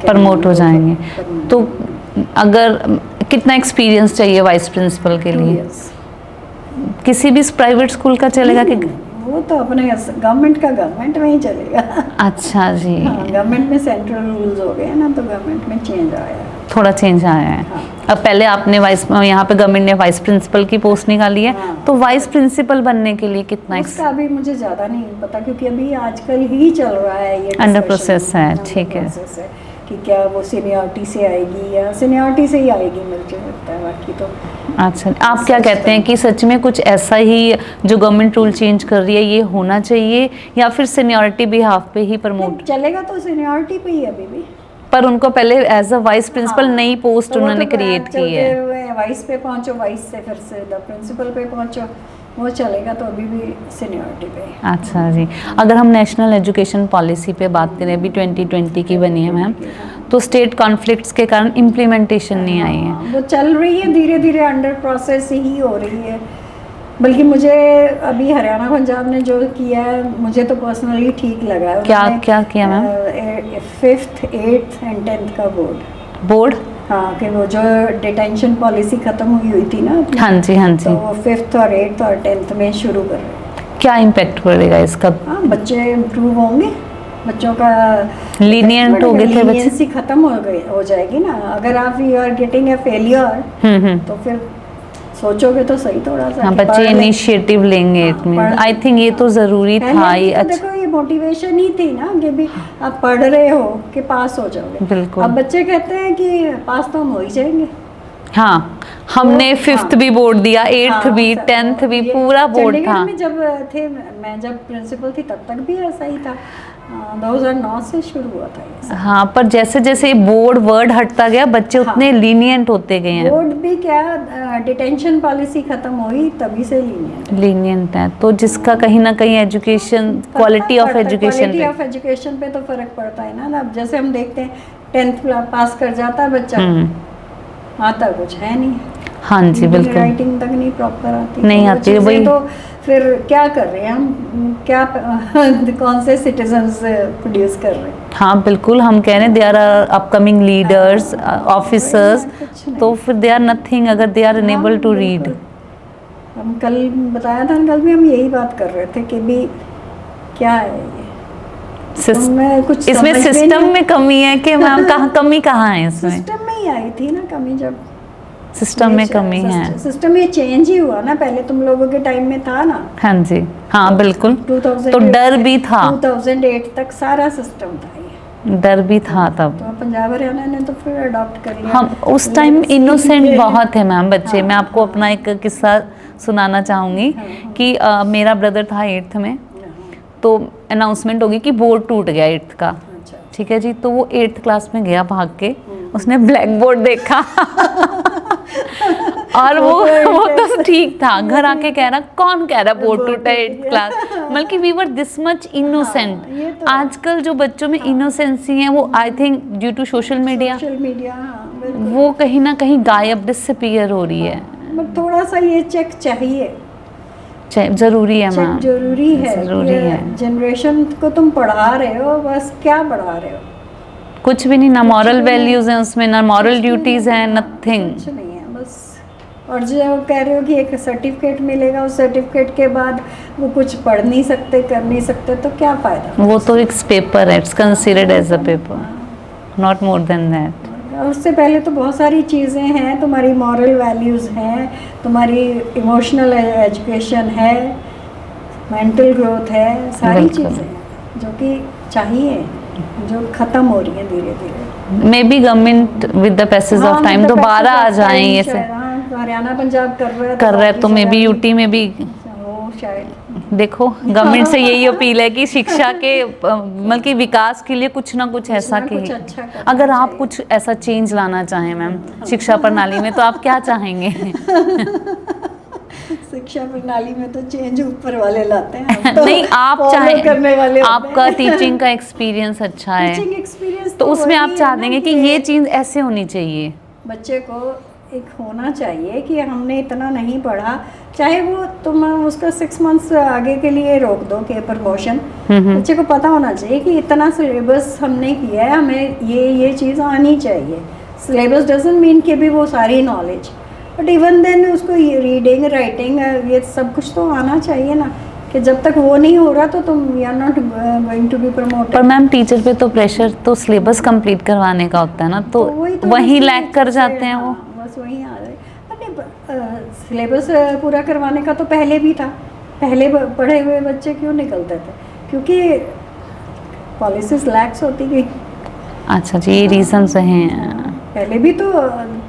प्रमोट हो जाएंगे। promote तो होंगे। अगर कितना एक्सपीरियंस चाहिए वाइस प्रिंसिपल के 2 लिए? years। किसी भी प्राइवेट स्कूल का चलेगा कि? वो तो अपने गवर्नमेंट का गवर्नमेंट में ही चलेगा। अच्छा जी। हाँ, गवर्नमेंट में सेंट्रल रूल्स हो गए हैं ना, तो गवर्नमेंट में चेंज आया है। थोड़ा चेंज आया है। हाँ। अब पहले आपने वाइस, यहाँ पे गवर्नमेंट ने वाइस प्रिंसिपल की पोस्ट निकाली है, हाँ। तो वाइस प्रिंसिपल बनने के लिए कितना उसका अभी मुझे ज़्यादा नहीं पता, क्योंकि अभी आजकल ही चल रहा है ये Under discussion। process है, Under ठीक है। process है कि क्या वो सीनियरिटी से आएगी या सीनियरिटी से ही आएगी, मुझे लगता है। बाकी तो अच्छा, आप क्या कहते हैं कि सच में कुछ ऐसा ही जो गवर्नमेंट रूल चेंज कर रही है ये होना चाहिए, या फिर सीनियरिटी बिहाफ पे ही प्रमोट? चलेगा तो सीनियरिटी पे ही अभी भी। पर उनको पहले एज अ वाइस प्रिंसिपल हाँ, नई पोस्ट तो वो उन्होंने तो क्रिएट की है। वाइस पे पहुंचो, वाइस से फिर सीधा प्रिंसिपल पे पहुंचो, वो चलेगा तो अभी भी सीनियरिटी पे। अच्छा जी। अगर हम नेशनल एजुकेशन पॉलिसी पे बात करें, अभी 2020 की बनी है मैम, तो स्टेट कॉन्फ्लिक्ट्स के कारण इम्प्लीमेंटेशन नहीं आई है। हाँ, वो चल रही है, धीरे धीरे अंडर प्रोसेस ही हो रही है। बल्कि मुझे अभी हरियाणा पंजाब ने जो किया है, मुझे तो पर्सनली ठीक लगा है। क्या क्या किया ma'am? 5th 8th and 10th का बोर्ड? हाँ, कि वो जो डिटेंशन पॉलिसी खत्म हुई थी ना अपनी, हाँ जी, हाँ तो जी। वो 5th और 8th और 10th में शुरू कर रहे हैं। क्या इम्पैक्ट पड़ेगा इसका? हाँ, बच्चे इम्प्रूव होंगे, बच्चों का Lenient हो गए थे बच्चे? Leniency खत्म हो जाएगी ना। अगर आप you are getting a failure, तो फिर सोचोगे तो सही थोड़ा सा हाँ, कि बच्चे पढ़ ले। इनिशिएटिव लेंगे। इट मीन आई थिंक ये तो ज़रूरी पहले था ये। तो अच्छा, देखो, ये मोटिवेशन ही थी ना कि भी आप पढ़ रहे हो कि पास हो जाओगे। बिल्कुल। अब बच्चे कहते हैं कि पास तो हम हो ही जाएंगे। हाँ, हमने 5th भी बोर्ड दिया, 8th हाँ, भी, 10th भी, ये पूरा बोर्ड चंडीगढ़ था। में जब थे, मैं जब प्रिंसिपल थी तब तक भी ऐसा ही था। 2009 से शुरू हुआ था ये सब। हाँ, पर जैसे जैसे बोर्ड वर्ड हटता गया, बच्चे उतने लीनियंट होते गए हैं। बोर्ड भी क्या, डिटेंशन पॉलिसी खत्म हुई तभी से लीनियंट लीनियंट है, तो जिसका कहीं ना कहीं education, quality of education quality of education पे तो फर्क पड़ता है ना। अब जैसे हम देखते हैं 10th पास कर जाता है बच्चा, आता कुछ है नहीं। हाँ जी, बिल्कुल। राइटिंग तक नहीं प्रॉपर आती, नहीं तो वो आती है, चीज़ें वही। तो फिर क्या कर रहे हैं हम, क्या कौन से सिटीजन्स प्रोड्यूस कर रहे हैं? हाँ बिल्कुल, हम कह रहे हैं they are upcoming leaders, officers, कुछ नहीं। तो फिर दे आर नथिंग अगर they are unable to read. बिल्कुल। हम कल बताया था, कल भी हम यही बात कर रहे थे कि भी क्या है ये, हमें कुछ इसमें समझ में सिस्टम नहीं- में कमी है कि मैम, कहाँ कमी कहाँ है इसमें? सिस्टम में ही आई थी ना कमी, जब सिस्टम में कमी है। सिस्टम ये चेंज ही हुआ ना, पहले तुम लोगों के टाइम में था ना। हाँ जी, हाँ बिल्कुल। 2008 तो डर भी था, 2008 तक सारा सिस्टम था ये, डर भी था तब। तो पंजाब हरियाणा ने तो फिर अडॉप्ट कर लिया। हम उस टाइम Let's इनोसेंट see। बहुत है मैम बच्चे। हाँ, मैं आपको अपना एक किस्सा सुनाना चाहूँगी कि मेरा ब्रदर था 8th में, तो अनाउंसमेंट होगी कि बोर्ड टूट गया 8th का। अच्छा। ठीक है जी, तो वो 8th क्लास में गया भाग के, उसने ब्लैक बोर्ड देखा और वो तो ठीक था, घर आके कह रहा कौन कह रहा बोर्ड टूटा 8th क्लास। मतलब कि वी वर दिस मच ये इनोसेंट। तो आजकल जो बच्चों में इनोसेंसी है वो I think due to social media, social media, हाँ, बिल्कुल। वो कहीं ना कहीं गायब, डिसअपीयर हो रही है। बट थोड़ा सा ये चेक चाहिए, जरूरी है चेक मैम, जरूरी है। जरूरी है। जनरेशन को तुम पढ़ा रहे हो, बस क्या पढ़ा रहे हो? कुछ भी नहीं, ना मॉरल भी नहीं। वैल्यूज हैं उसमें, ना मॉरल ड्यूटीज हैं, नथिंग। कुछ नहीं है बस। और जो कह रहे हो कि एक सर्टिफिकेट मिलेगा, उस सर्टिफिकेट के बाद वो कुछ पढ़ नहीं सकते, कर नहीं सकते, तो क्या फ़ायदा? वो तो एक पेपर है, it's considered as a paper, not more than that. और उससे पहले तो बहुत सारी चीज़ें हैं, तुम्हारी मॉरल वैल्यूज़ हैं, तुम्हारी इमोशनल एजुकेशन है, मेंटल ग्रोथ है, सारी बिल्कुल। चीज़ें हैं जो कि चाहिए, जो ख़त्म हो रही हैं धीरे धीरे। May be government with the passage of time दोबारा आ जाए ये से हरियाणा पंजाब कर रहा है, कर रहा है, तो मे बी बाकी यूटी में भी जगह वो शायद देखो गवर्नमेंट से यही अपील है कि शिक्षा के मतलब कि विकास के लिए कुछ ना कुछ ऐसा ना कि कुछ अच्छा करना अगर आप चाहिए। कुछ ऐसा चेंज लाना चाहें मैम शिक्षा प्रणाली में तो आप क्या चाहेंगे? शिक्षा प्रणाली में तो चेंज ऊपर वाले लाते हैं, हम तो नहीं आप follow चाहें, करने वाले होते आपका हैं। टीचिंग का एक्सपीरियंस अच्छा है टीचिंग एक्सपीरियंस तो उसमें आप वही है चाह ना देंगे कि ये चीज़ ऐसे होनी चाहिए। बच्चे को एक होना चाहिए कि हमने इतना नहीं पढ़ा, चाहे वो तुम उसका 6 मंथ्स आगे के लिए रोक दो कि प्रमोशन, बच्चे को पता होना चाहिए कि इतना सिलेबस हमने किया है, हमें ये चीज़ आनी चाहिए। सिलेबस डजंट मीन कि भी वो सारी नॉलेज, बट इवन देन उसको रीडिंग राइटिंग ये सब कुछ तो आना चाहिए ना, कि जब तक वो नहीं हो रहा तो तुम you are not going to be पर प्रमोटेड। मैम टीचर पे तो प्रेशर तो सिलेबस कंप्लीट करवाने का होता है ना, तो वहीं लैग कर जाते हैं वो। बस वहीं आ रहे। सिलेबस पूरा करवाने का तो पहले भी था, पहले पढ़े हुए बच्चे क्यों निकलते थे? क्योंकि पॉलिसीज लैक्स होती गई। अच्छा जी, ये रीजंस हैं। पहले भी तो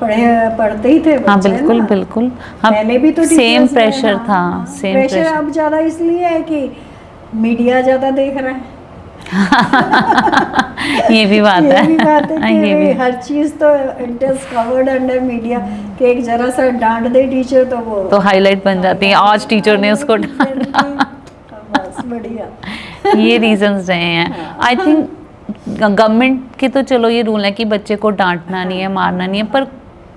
पढ़ते ही थे हाँ बच्चे बिल्कुल ना। बिल्कुल, हाँ पहले भी तो सेम टीचर्स प्रेशर था, सेम प्रेशर प्रेशर। अब ज़्यादा इसलिए है कि मीडिया ज़्यादा देख रहा है। ये भी बात ये है। भी बात है कि ये भी भाई हर चीज़ तो it is covered under media, कि एक जरा सा डांट दे टीचर तो वो तो हाईलाइट बन जाती है, आज टीचर ने उसको बस बढ़िया। ये रीजंस रहे हैं। आई थिंक गवर्नमेंट के तो चलो ये रूल है कि बच्चे को डांटना नहीं है, मारना नहीं है, पर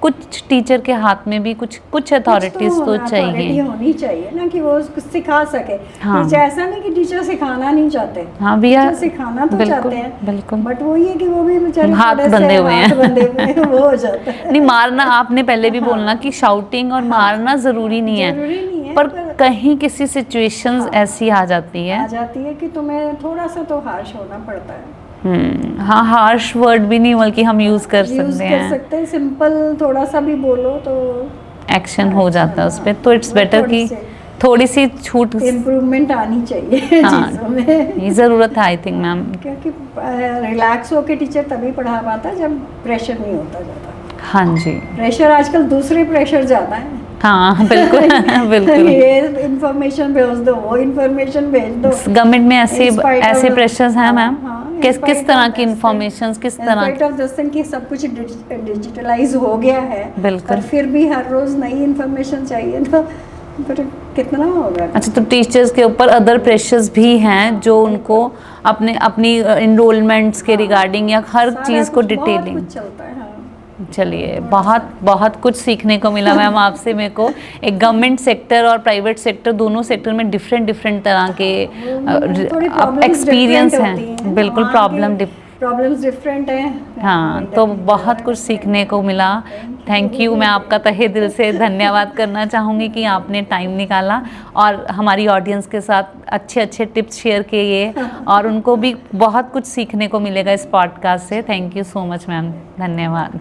कुछ टीचर के हाथ में भी कुछ अथॉरिटीज तो अथॉरिटी चाहिए। होनी चाहिए ना कि वो उसको सिखा सके। हाँ। टीचर ऐसा नहीं कि टीचर सिखाना नहीं चाहते, हाँ भैया, टीचर सिखाना तो बिल्कुल चाहते हैं, बिल्कुल। बट वो ये कि वो भी बेचारे हाथ थोड़े से बंधे हुए हैं। हाथ बंधे हुए हैं, वो हो जाता है। नहीं मारना, आपने पहले भी हाँ। बोलना कि शाउटिंग और मारना जरूरी नहीं है, जरूरी नहीं है, पर कहीं किसी सिचुएशंस ऐसी आ जाती है। आ जाती है कि तुम्हें थोड़ा सा तो हार्श होना पड़ता है। हाँ हार्श वर्ड भी नहीं बल्कि हम यूज कर यूज सकते कर हैं, सकते हैं, सिंपल थोड़ा सा भी बोलो तो एक्शन हो जाता है उस पर। तो इट्स वो बेटर कि थोड़ी सी छूट इम्प्रूवमेंट आनी चाहिए हाँ, चीज़ों में। ये ज़रूरत है आई थिंक मैम। क्योंकि रिलैक्स होके टीचर तभी पढ़ा पाता है जब प्रेशर नहीं होता ज़्यादा। हाँ जी, प्रेशर आजकल दूसरे प्रेशर ज़्यादा है। हाँ बिल्कुल बिल्कुल। ये इंफॉर्मेशन भेज दो, वो इंफॉर्मेशन भेज दो। गवर्नमेंट में ऐसे In spite ऐसे of- प्रेशर्स हैं मैम, in किस spite तरह of की this इंफॉर्मेशन, किस in तरह spite of this thing कि सब कुछ डिजिटलाइज हो गया है, बिल्कुल। पर फिर भी हर रोज नई इंफॉर्मेशन चाहिए, तो फिर कितना होगा? अच्छा, तो टीचर्स के ऊपर अदर प्रेशर्स भी हैं जो उनको अपनी इनरोलमेंट्स के रिगार्डिंग या हर सारा चीज़ को कुछ, बहुत डिटेलिंग। कुछ चलता है। हाँ। चलिए, बहुत बहुत कुछ सीखने को मिला मैम आपसे। मेरे को एक गवर्नमेंट सेक्टर और प्राइवेट सेक्टर, दोनों सेक्टर में डिफरेंट तरह के थोड़ी problems एक्सपीरियंस different होती हैं, हैं, बिल्कुल वहाँ की प्रॉब्लम प्रॉब्लम्स डिफरेंट हैं। हाँ, तो बहुत कुछ सीखने को मिला। थैंक यू, मैं आपका तहे दिल से धन्यवाद करना चाहूँगी कि आपने टाइम निकाला और हमारी ऑडियंस के साथ अच्छे अच्छे टिप्स शेयर किए, और उनको भी बहुत कुछ सीखने को मिलेगा इस पॉडकास्ट से। Thank you so much ma'am, धन्यवाद।